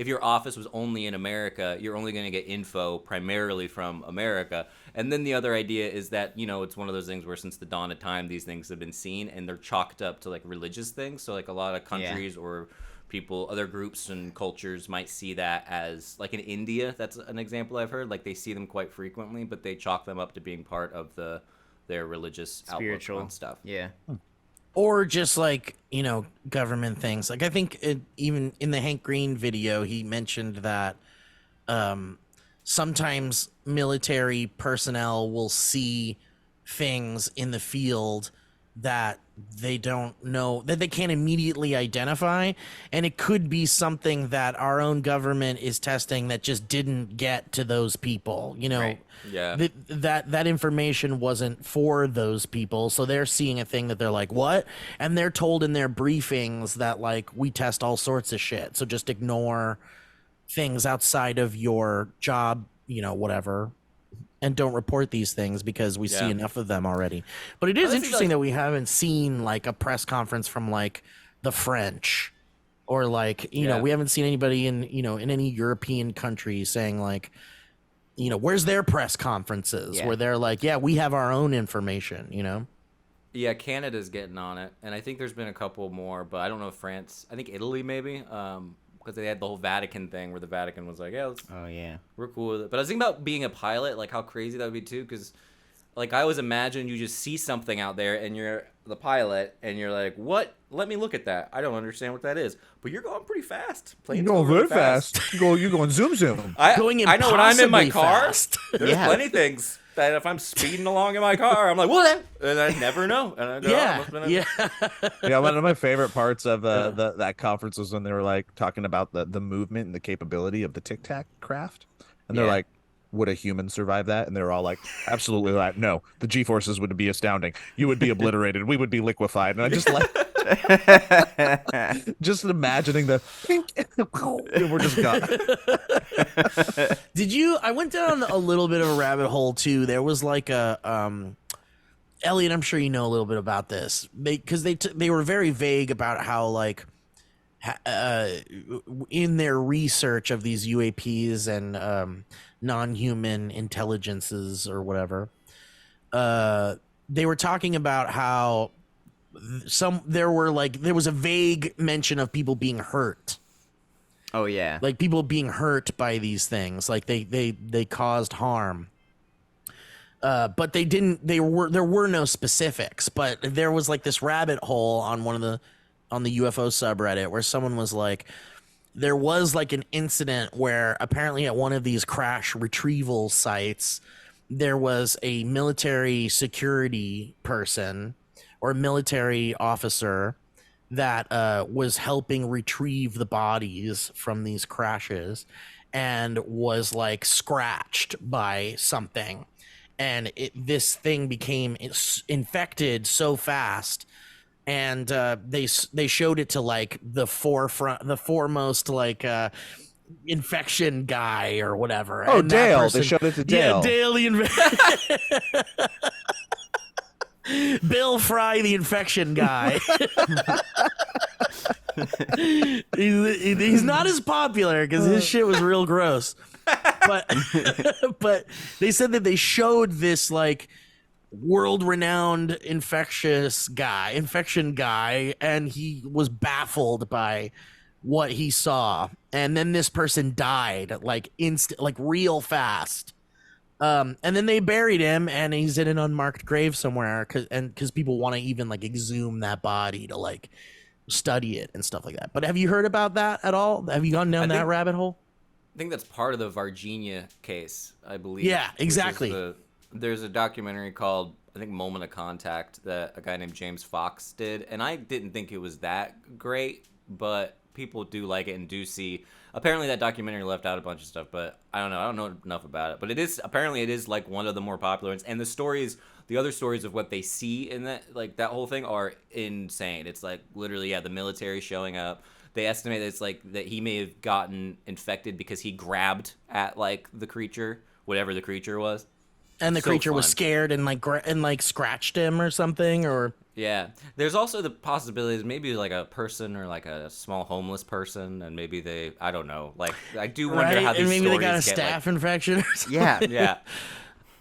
your office was only in America, you're only going to get info primarily from America. And then the other idea is that, you know, it's one of those things where since the dawn of time, these things have been seen and they're chalked up to like religious things. So like a lot of countries or people, other groups and cultures might see that as, like in India, that's an example I've heard, like they see them quite frequently, but they chalk them up to being part of their religious Spiritual outlook on stuff. Yeah. Or just like, you know, government things. Like I think even in the Hank Green video, he mentioned that sometimes military personnel will see things in the field that they don't know, that they can't immediately identify, and it could be something that our own government is testing that just didn't get to those people, you know. Right. Yeah. That information wasn't for those people, so they're seeing a thing that they're like, what? And they're told in their briefings that like, we test all sorts of shit, so just ignore things outside of your job, you know, whatever, and don't report these things because we see enough of them already. But it is Honestly, interesting like, that we haven't seen like a press conference from like the French or like, you know, we haven't seen anybody in, you know, in any European country saying like, you know, where's their press conferences where they're like, yeah, we have our own information, you know? Yeah, Canada's getting on it, and I think there's been a couple more, but I don't know if France, I think Italy maybe, because they had the whole Vatican thing where the Vatican was like, yeah, we're cool with it. But I was thinking about being a pilot, like how crazy that would be too, because like I always imagine you just see something out there and you're the pilot and you're like, what? Let me look at that. I don't understand what that is. But you're going pretty fast. You're going very fast. You're going zoom zoom. I know when I'm in my car, fast. there's plenty of things that if I'm speeding along in my car, I'm like, what? And I never know. And I go, Yeah, one of my favorite parts of that conference was when they were like talking about the movement and the capability of the Tic Tac craft, and they're like, would a human survive that? And they're all like, absolutely not. No, the G-forces would be astounding. You would be obliterated. We would be liquefied. And I just like just imagining the we're just gone. I went down a little bit of a rabbit hole too. There was like a Elliot, I'm sure you know a little bit about this. They were very vague about how like in their research of these UAPs and non-human intelligences or whatever, they were talking about how there was a vague mention of people being hurt. Oh yeah. Like people being hurt by these things, like they caused harm. But there were no specifics, but there was like this rabbit hole on the UFO subreddit where someone was like, there was like an incident where apparently at one of these crash retrieval sites, there was a military security person or a military officer that was helping retrieve the bodies from these crashes and was like scratched by something. And this thing became infected so fast, and they showed it to like the foremost like infection guy or whatever. Oh, and Dale! They showed it to Dale. Yeah, Dale the Bill Fry, the infection guy. He's not as popular because his shit was real gross. But they said that they showed this like world-renowned infection guy, and he was baffled by what he saw. And then this person died like real fast. And then they buried him, and he's in an unmarked grave somewhere because people want to even like exhume that body to like study it and stuff like that. But have you heard about that at all? Have you gone down that rabbit hole? I think that's part of the Virginia case, I believe. Yeah, exactly. There's a documentary called, I think, Moment of Contact that a guy named James Fox did, and I didn't think it was that great, but people do like it and do see. Apparently, that documentary left out a bunch of stuff, but I don't know. I don't know enough about it. But it is like one of the more popular ones. And the other stories of what they see in that whole thing are insane. It's like literally, the military showing up. They estimate that it's like that he may have gotten infected because he grabbed at like the creature, whatever the creature was. And the creature was scared and scratched him or something, or yeah. There's also the possibilities maybe like a person or like a small homeless person, and maybe I don't know. Like I do wonder how these and maybe stories they got a get, staph infection or something. Yeah.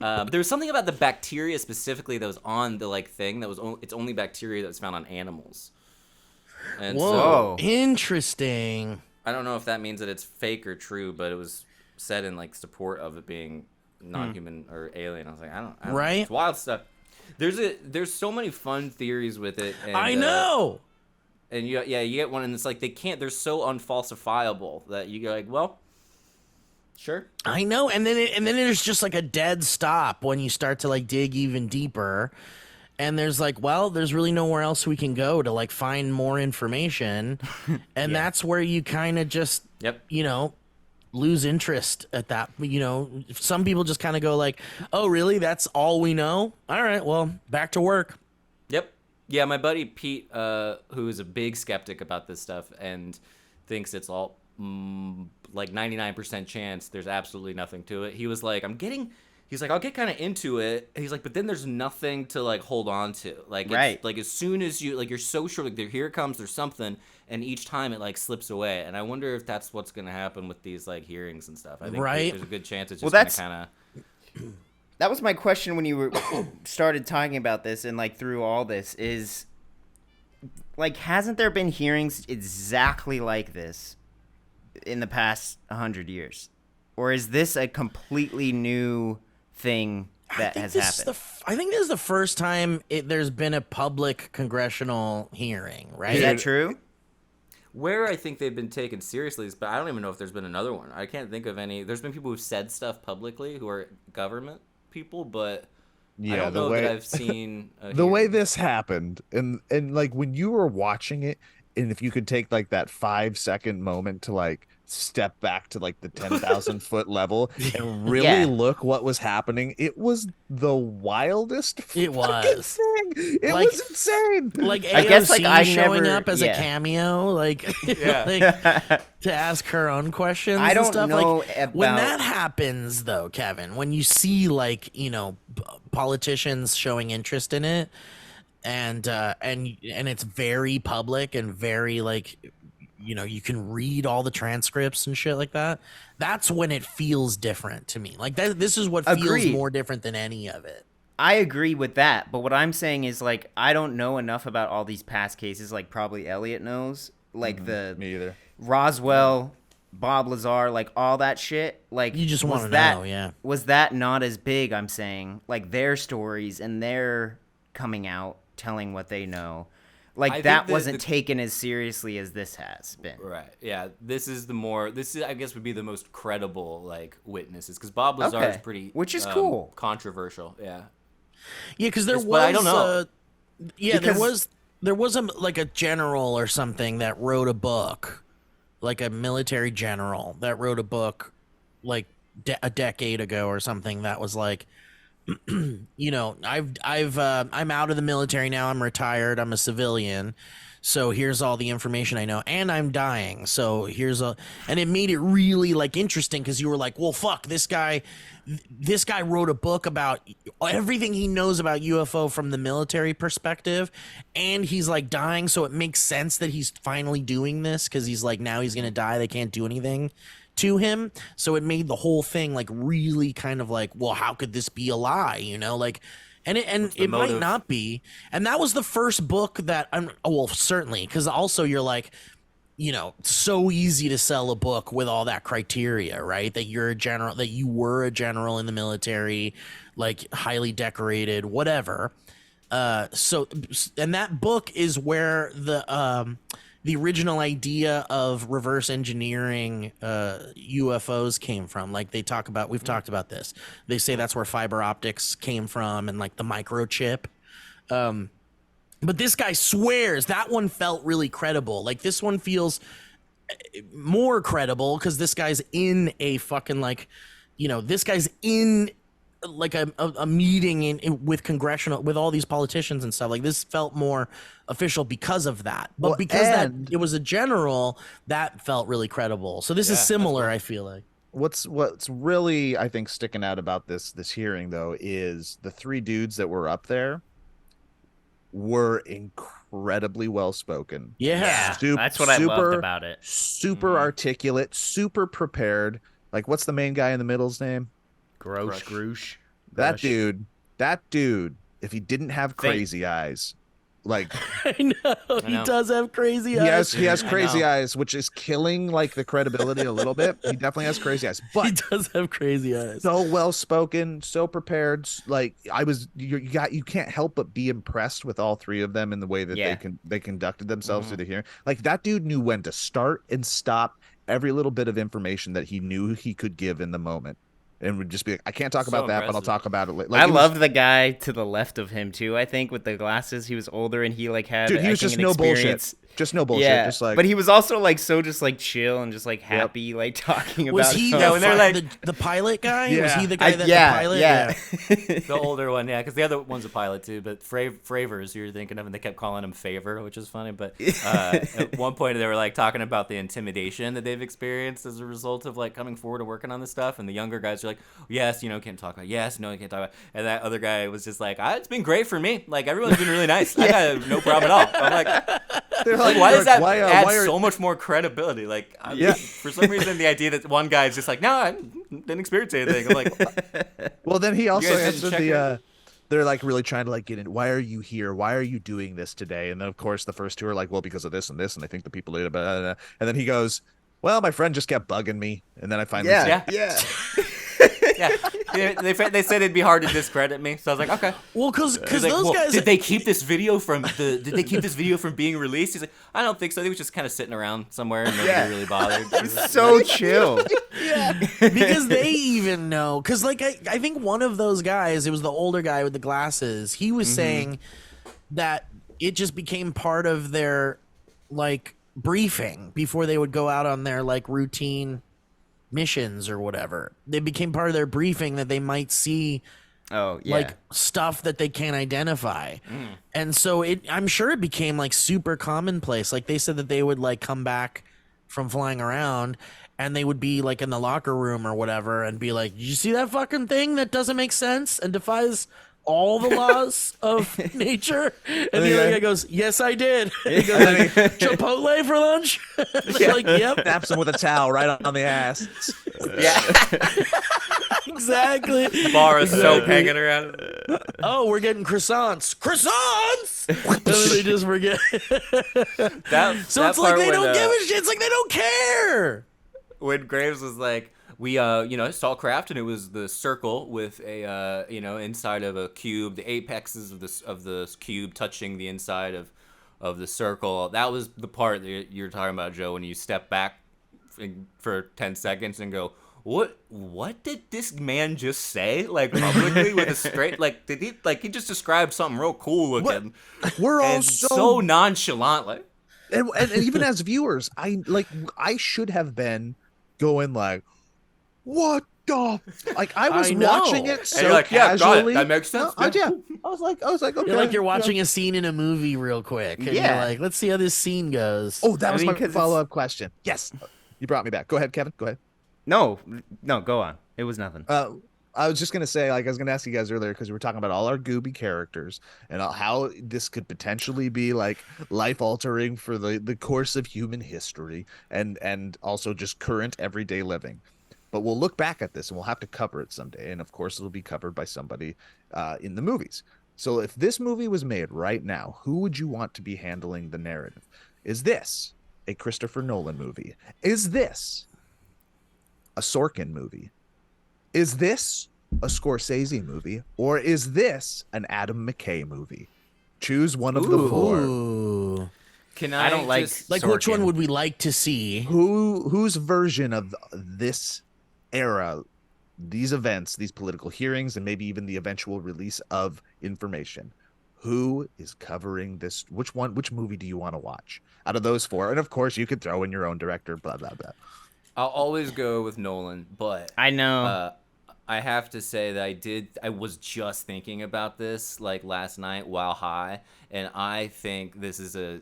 There was something about the bacteria specifically that was on the thing that was it's only bacteria that's found on animals. And Whoa, interesting. I don't know if that means that it's fake or true, but it was said in support of it being non-human or alien. I was like, I don't know. It's wild stuff. There's so many fun theories with it. And, I know. And you get one, and it's like they're so unfalsifiable that you go like, well, sure. I know, and then there's just like a dead stop when you start to dig even deeper, and there's there's really nowhere else we can go to find more information, and that's where you kind of just lose interest at that. Some people just kind of go oh really, that's all we know? All right, well, back to work. Yep. Yeah, my buddy Pete, who is a big skeptic about this stuff and thinks it's all 99% chance, there's absolutely nothing to it. He was like, I'll get kind of into it. He's like, but then there's nothing to hold on to. Right. It's, as soon as you're so sure, here it comes, there's something, and each time it slips away. And I wonder if that's what's gonna happen with these hearings and stuff. I think there's a good chance it's just kind of. That was my question when you started talking about this and through all this is hasn't there been hearings exactly like this in the past 100 years, or is this a completely new thing that has happened? I think this is the first time there's been a public congressional hearing, right? Is that true? Where I think they've been taken seriously, but I don't even know if there's been another one. I can't think of any. There's been people who've said stuff publicly who are government people, but I don't know that I've seen the way this happened, and when you were watching it, and if you could take that 5-second moment to step back to the 10,000 foot level and really look what was happening, it was the wildest thing. It was insane. I guess I showing up as a cameo, to ask her own questions. I don't and stuff. know when that happens though, Kevin, when you see politicians showing interest in it, and it's very public and very you can read all the transcripts and shit like that. That's when it feels different to me. This is what feels more different than any of it. I agree with that, but what I'm saying is I don't know enough about all these past cases. Probably Elliot knows. Me either. Roswell, Bob Lazar, all that shit. You just want to know, yeah. Was that not as big? I'm saying their stories and their coming out, telling what they know. That wasn't taken as seriously as this has been. Right. Yeah. This is I guess would be the most credible witnesses, because Bob Lazar is pretty, which is cool, controversial. Yeah. Yeah, because there was. But I don't know. There was a general or something that wrote a book, a military general that wrote a book, a decade ago or something that was I'm out of the military now. I'm retired. I'm a civilian. So here's all the information I know, and I'm dying. So and it made it really interesting, because you were well, fuck, this guy wrote a book about everything he knows about UFO from the military perspective, and he's dying. So it makes sense that he's finally doing this, because he's now he's gonna die. They can't do anything to him. So it made the whole thing really kind of well, how could this be a lie? And it might not be. And that was the first book that certainly, because also you're so easy to sell a book with all that criteria, right? That you're a general, that you were a general in the military, highly decorated, whatever. And that book is where the original idea of reverse engineering UFOs came from. We've talked about this. They say that's where fiber optics came from, and the microchip. But this guy swears that one felt really credible. This one feels more credible because this guy's in a fucking like, this guy's in like a meeting with Congressional with all these politicians and stuff. Like this felt more official because of that. But Well, because that and- it was a general, that felt really credible. So this is Yeah, similar, that's I feel like. What's really, I think, sticking out about this hearing though is the three dudes that were up there were incredibly well spoken. Yeah. That's what I loved about it. Super articulate, super prepared. Like, what's the main guy in the middle's name? Groosh. That dude, if he didn't have crazy eyes, like I know. He know. does have crazy he eyes. has I crazy know. eyes, which is killing like the credibility a little bit. He definitely has crazy eyes, He but does have crazy eyes. so well spoken, so prepared. Like you can't help but be impressed with all three of them in the way that they conducted themselves through the hearing. Like that dude knew when to start and stop every little bit of information that he knew he could give in the moment. And would just be like, I can't talk So about that, but I'll impressive. talk about it later. Like, I loved the guy to the left of him too. I think with the glasses, he was older and he like had. dude, he was just no bullshit. Just no bullshit. Yeah, Just like, but he was also like just like chill and just like happy, like talking about. Was he stuff. the, when they're like- the pilot guy? Was Yeah. he the guy that the pilot? The older one, yeah, because the other one's a pilot too. But Fravors, you're thinking of, and they kept calling him Favor, which is funny. But at one point, they were like talking about the intimidation that they've experienced as a result of like coming forward and working on this stuff. And the younger guys are like, yes, can't talk about. Yes, no, can't talk about. And that other guy was just like, it's been great for me. Like everyone's been really nice. I got no problem at all. I'm like, why does that add so much more credibility? Like, for some reason, the idea that one guy is just like, no, I didn't experience anything. I'm like, well, then he also guys didn't answered check the. They're like really trying to like get in. Why are you here? Why are you doing this today? And then of course the first two are like, well, because of this and this, and I think the people did it. And then he goes, well, my friend just kept bugging me, and then I finally said, yeah. They said it'd be hard to discredit me, so I was like, okay. Well, because Like, those guys. did they keep this video from being released? He's like, I don't think so. He was just kind of sitting around somewhere and nobody really bothered. so chill. Because they even know. Because like I think one of those guys, it was the older guy with the glasses. He was saying that it just became part of their like briefing before they would go out on their like routine missions or whatever. They became part of their briefing that they might see like stuff that they can't identify. And so I'm sure it became like super commonplace. Like they said that they would like come back from flying around and they would be like in the locker room or whatever and be like, did you see that fucking thing that doesn't make sense and defies all the laws of nature? And the other guy goes, yes, I did. And he goes, like, Chipotle for lunch? They're like, yep. snaps him with a towel right on the ass. Exactly. Bar of soap hanging around. Oh, we're getting croissants. Croissants! And then they just forget. So it's like they don't give a shit. It's like they don't care. When Graves was like, we saw craft, and it was the circle with a inside of a cube, the apexes of the cube touching the inside of the circle. That was the part that you're talking about, Joe, when you step back for 10 seconds and go, what did this man just say? Like publicly with a straight, like did he just described something real cool looking? We're all and so nonchalantly. and even as viewers, I should have been going like, what the like I was I know. watching it And so you're like, yeah, got it. casually. That makes sense. No, I was like, okay. You're like you're watching a scene in a movie real quick. And you're like, let's see how this scene goes. Oh, that was mean, my 'cause follow-up question. Yes, you brought me back. Go ahead, Kevin. Go ahead. No, go on. It was nothing. I was just gonna say, like, I was gonna ask you guys earlier because we were talking about all our gooby characters and how this could potentially be like life-altering for the course of human history and also just current everyday living. But we'll look back at this and we'll have to cover it someday, and of course it'll be covered by somebody in the movies. So if this movie was made right now, who would you want to be handling the narrative? Is this a Christopher Nolan movie? Is this a Sorkin movie? Is this a Scorsese movie? Or is this an Adam McKay movie? Choose one of the four. Ooh. Can I don't like just- Like, which one Sorkin. would we like to see? Whose version of this era, these events, these political hearings, and maybe even the eventual release of information, who is covering this? Which movie do you want to watch out of those four? And of course, you could throw in your own director, blah, blah, blah. I'll always go with Nolan, but I know. I have to say that I was just thinking about this like last night while high, and I think this is a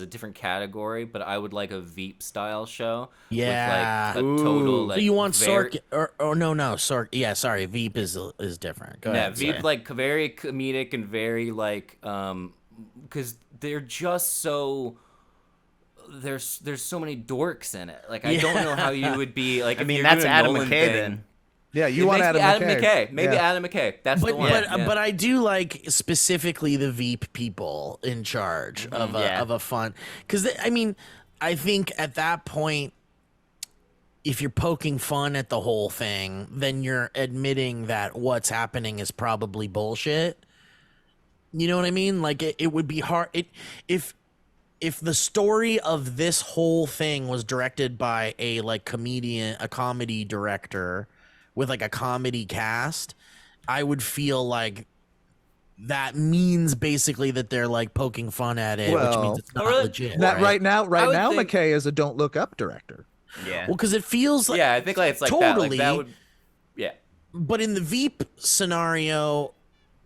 different category, but I would like a Veep style show. Yeah. With like a total like. So you want very, Sork or no Sork? Yeah, sorry, Veep is different. Go yeah, ahead, Veep sorry. like very comedic and very like because they're just so. There's so many dorks in it. Like I don't know how you would be like. I if mean, you're that's doing a Adam Nolan McKay thing, then. Yeah, you it want makes me Adam McKay. Maybe Yeah. Adam McKay. That's the But one. but I do like specifically the Veep people in charge of a fun, because I mean, I think at that point, if you're poking fun at the whole thing, then you're admitting that what's happening is probably bullshit. You know what I mean? Like it would be hard if the story of this whole thing was directed by a comedy director with like a comedy cast, I would feel like that means basically that they're like poking fun at it, which Well, means it's not really? legit. Right now, I would think- McKay is a Don't Look Up director. Yeah. Well, because it feels like yeah, I think like it's like totally, that. Like that would. Yeah. but in the Veep scenario,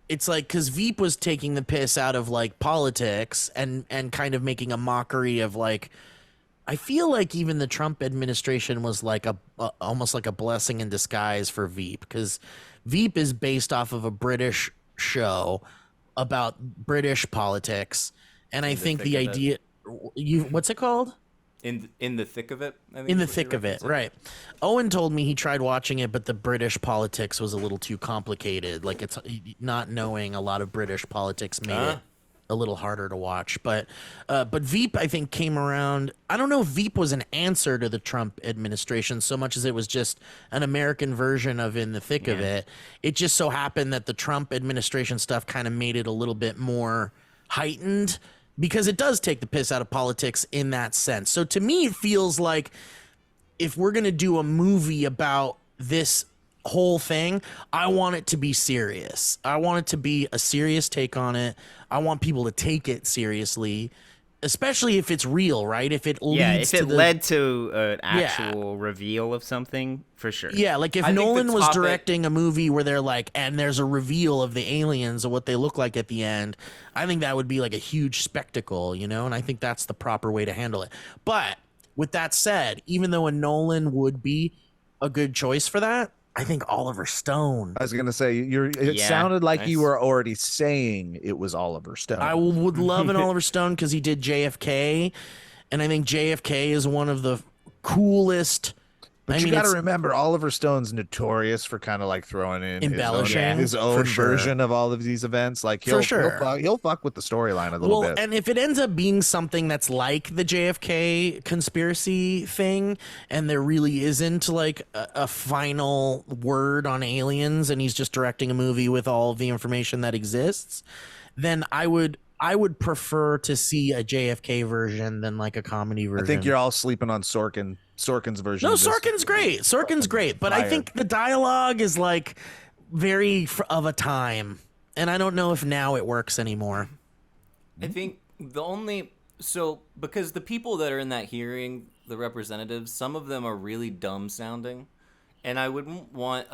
it's like because Veep was taking the piss out of like politics and kind of making a mockery of like. I feel like even the Trump administration was like almost like a blessing in disguise for Veep, because Veep is based off of a British show about British politics, and I think the idea what's it called? In the thick of it. I think In the is what thick you're of it, referencing. right. Owen told me he tried watching it, but the British politics was a little too complicated. Like it's not knowing a lot of British politics made it a little harder to watch. But Veep, I think, came around. I don't know if Veep was an answer to the Trump administration so much as it was just an American version of In the Thick of It. It just so happened that the Trump administration stuff kind of made it a little bit more heightened, because it does take the piss out of politics in that sense. So to me, it feels like if we're going to do a movie about this whole thing, I want it to be serious. I want it to be a serious take on it. I want people to take it seriously, especially if it's real, right? If it leads if it to led to an actual reveal of something, for sure. Yeah, like if I think the Nolan was topic- directing a movie where they're like, and there's a reveal of the aliens or what they look like at the end, I think that would be like a huge spectacle, you know? And I think that's the proper way to handle it. But with that said, even though a Nolan would be a good choice for that, I think Oliver Stone. I was gonna say it Yeah, sounded like you nice. were already saying it was Oliver Stone. I would love an Oliver Stone because he did JFK, and I think JFK is one of the coolest. But I you mean, got to it's- remember, Oliver Stone's notorious for kind of like throwing in Embellishing, his own for sure. version of all of these events. Like For sure. he'll fuck with the storyline a little bit. And if it ends up being something that's like the JFK conspiracy thing, and there really isn't like a final word on aliens, and he's just directing a movie with all of the information that exists, then I would prefer to see a JFK version than like a comedy version. I think you're all sleeping on Sorkin's version. No, of this. Sorkin's great. Sorkin's great, but I Fire. think the dialogue is like very of a time, and I don't know if now it works anymore. I think because the people that are in that hearing, the representatives, some of them are really dumb sounding, and I wouldn't want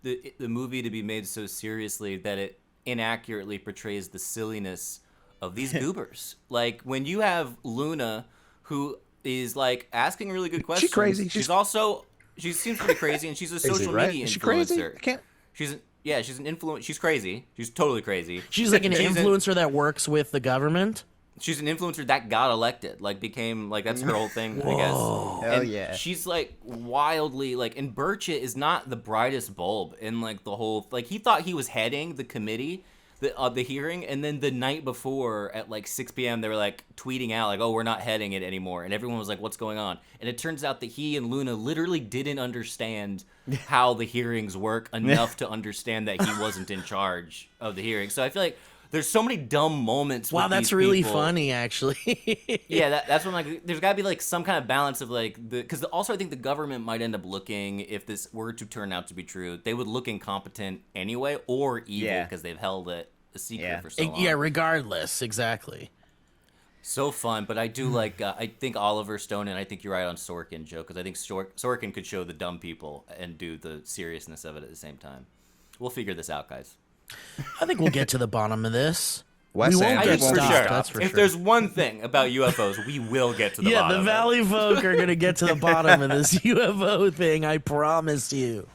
the movie to be made so seriously that it inaccurately portrays the silliness of these goobers. Like when you have Luna, who is like asking really good questions. crazy? She seems pretty crazy, and she's a Crazy, social right? media Is she influencer. crazy? I can't. She's an influence. She's crazy. She's totally crazy. She's like an She's influencer that works with the government. She's an influencer that got elected, like became like that's her whole thing, I guess. Hell And yeah. she's like wildly like, and Burchett is not the brightest bulb in like the whole like he thought he was heading the committee, the hearing, and then the night before at like 6 p.m. they were like tweeting out like, oh, we're not heading it anymore, and everyone was like, what's going on? And it turns out that he and Luna literally didn't understand how the hearings work enough to understand that he wasn't in charge of the hearing. So I feel like there's so many dumb moments. Wow, with that's these really people. funny, actually. Yeah, that's when like there's got to be like some kind of balance of like because also I think the government might end up looking, if this were to turn out to be true, they would look incompetent anyway or evil Yeah. because they've held it a secret Yeah. for so long. Yeah, regardless, exactly. So fun, but I do like. I think Oliver Stone, and I think you're right on Sorkin, Joe, because I think Sorkin could show the dumb people and do the seriousness of it at the same time. We'll figure this out, guys. I think we'll get to the bottom of this. Wes we won't Anderson. get For stopped, sure. that's for If sure. there's one thing about UFOs, we will get to the Yeah, bottom. the Valleyfolk are gonna get to the bottom of this UFO thing. I promise you.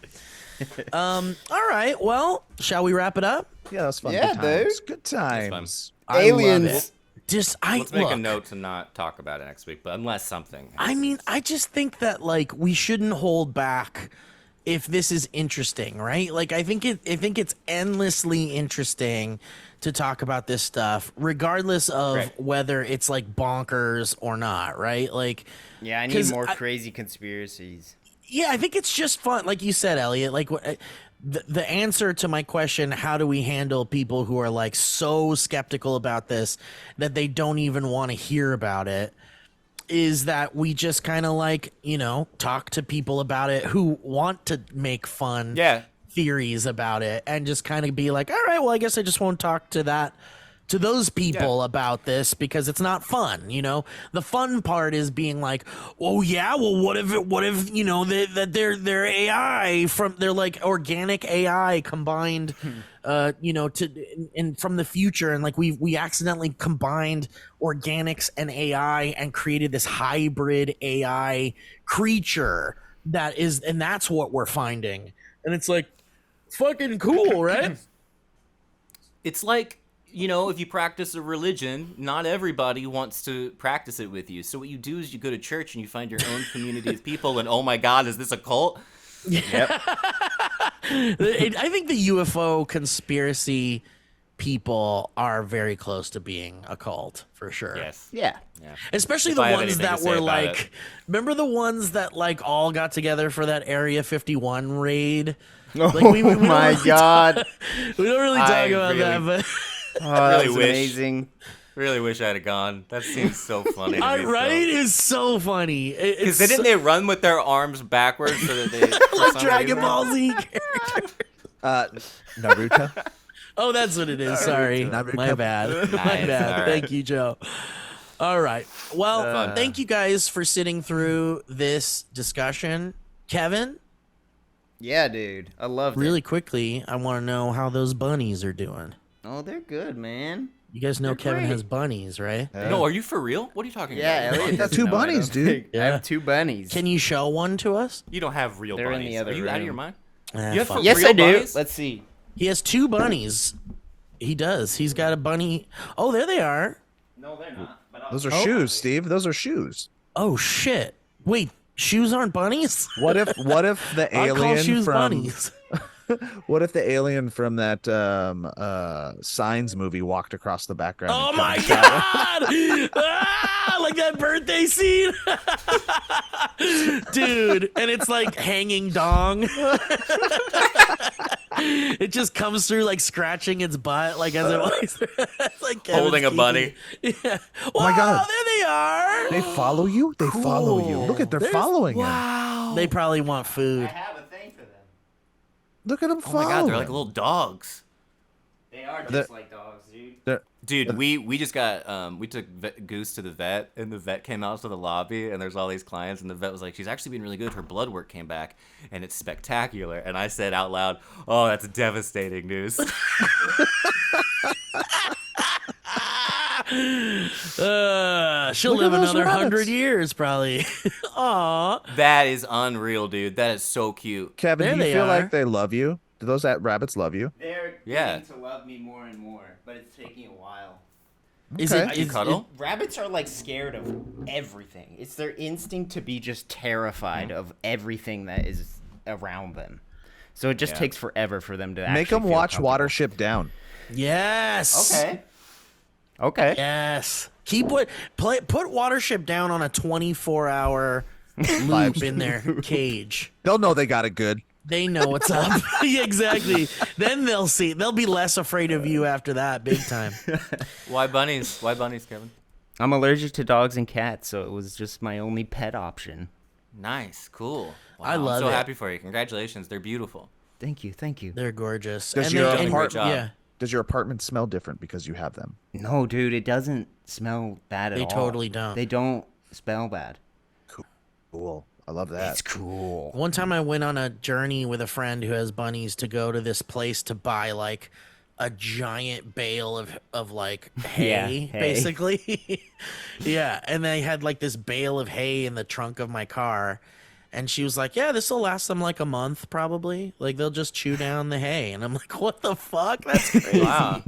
All right. Well, shall we wrap it up? Yeah, that's fun. Yeah, Good times. dude. Good fun. times. I love Aliens. it. Just Let's make a look, note to not talk about it next week, but unless something. I mean, I just think that like we shouldn't hold back if this is interesting, right? Like I think it's endlessly interesting to talk about this stuff, regardless of Right. whether it's like bonkers or not, right? Like Yeah, I need 'cause more crazy conspiracies. yeah, I think it's just fun, like you said, Elliot. Like the answer to my question, how do we handle people who are like so skeptical about this that they don't even want to hear about it, is that we just kind of like, talk to people about it who want to make fun Yeah. theories about it and just kind of be like, all right, well, I guess I just won't talk to those people about this because it's not fun. The fun part is being like, oh yeah, well, what if that they're AI they're like organic AI combined, and from the future. And like we accidentally combined organics and AI and created this hybrid AI creature and that's what we're finding. And it's like fucking cool, right? It's like, if you practice a religion, not everybody wants to practice it with you. So what you do is you go to church and you find your own community of people, and oh my God, is this a cult? Yep. I think the UFO conspiracy people are very close to being a cult for sure. Yes. Yeah. Especially If the I have ones anything to that say were about like, it. remember the ones that like all got together for that Area 51 raid? Oh Like, we don't my really God. We don't really talk I about that, really- but Oh, that's Really wish. amazing. Really wish I'd have gone. That seems so funny to me. right? It's so funny. Because It's didn't they run with their arms backwards so that they for like some Dragon reason- Ball Z character. Naruto. Oh, that's what it is. Sorry. Naruto. My bad. My Nice. bad. All right. Thank you, Joe. All right. Well, thank you guys for sitting through this discussion. Kevin, Yeah, dude. I loved really it. quickly, I want to know how those bunnies are doing. Oh, they're good, man. You guys know They're Kevin great. has bunnies, right? No, are you for real? What are you talking Yeah, about? Elliot got doesn't two know, I bunnies, don't dude. think. I have two bunnies. Can you show one to us? You don't have real They're in bunnies. the other Are you out of room. your mind? Ah, You have fuck. for Yes, real I do. bunnies? Let's see. He has two bunnies. He does. He's got a bunny. Oh, there they are. No, they're not. But Those are shoes, Steve. Those are shoes. Oh, shit. Wait, shoes aren't bunnies? What if the I call alien shoes from bunnies. what if the alien from that Signs movie walked across the background? Oh and my Kevin god! Like that birthday scene, dude. And it's like hanging dong. It just comes through like scratching its butt, like as it walks. It's like Kevin's Holding a geeky. bunny. Yeah. Oh my God. There they are. They follow you. They follow you. Look at they're following him. Wow. They probably want food. have a thing for them. Look at them Oh follow. my god, they're like him. little dogs. They are just The- like dogs, dude. Dude, we just got we took Goose to the vet, and the vet came out to the lobby, and there's all these clients, and the vet was like, she's actually been really good. Her blood work came back, and it's spectacular. And I said out loud, oh, that's devastating news. She'll Look at live those another 100 rabbits. years probably. Aw. That is unreal, dude. That is so cute. Kevin, There do you they feel are. like they love you? Do those rabbits love you? They're Yeah. getting to love me more and more, but it's taking a while. Is Okay. it You is cuddle? Rabbits are like scared of everything. It's their instinct to be just terrified of everything that is around them. So it just Yeah. takes forever for them to Make actually them feel watch comfortable. Watership Down. Yes. Okay. Yes. Put Watership down on a 24-hour loop in their cage. They'll know they got it good. They know what's up. Yeah, exactly. Then they'll see. They'll be less afraid of you after that, big time. Why bunnies? Why bunnies, Kevin? I'm allergic to dogs and cats, so it was just my only pet option. Nice, cool. Wow, I love I'm so it. happy for you. Congratulations, they're beautiful. Thank you. They're gorgeous. Does And your they- and- apartment- Yeah. Does your apartment smell different because you have them? No, dude, it doesn't smell bad at all. They totally don't. They don't smell bad. Cool. I love that. It's cool. One time I went on a journey with a friend who has bunnies to go to this place to buy like a giant bale of like hay, Yeah, hay. basically. Yeah, and they had like this bale of hay in the trunk of my car, and she was like, "Yeah, this will last them like a month probably. Like they'll just chew down the hay." And I'm like, "What the fuck? That's crazy." Wow.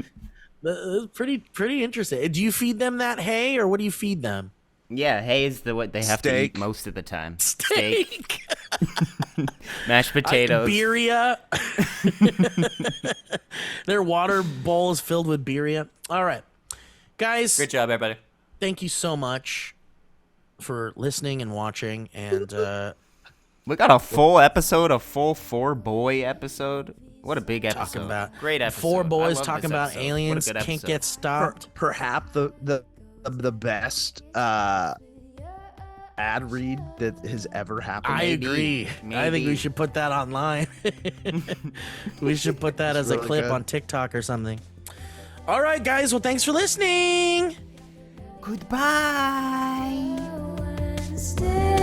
That's pretty interesting. Do you feed them that hay, or what do you feed them? Yeah, hay is what they have to Steak. eat most of the time. Steak. Mashed potatoes. Birria. Their water bowl is filled with birria. All right. Guys, Great job, everybody. thank you so much for listening and watching. And We got a full episode, a full 4-boy episode. What a big episode. talking about Great episode. 4 I boys love talking this about episode. What a aliens good can't episode. get stopped. Perhaps the best ad read that has ever happened. I agree. I think we Maybe. should put that online. We should put that as a really clip good. on TikTok or something. All right, guys. Well, thanks for listening. Goodbye. Stay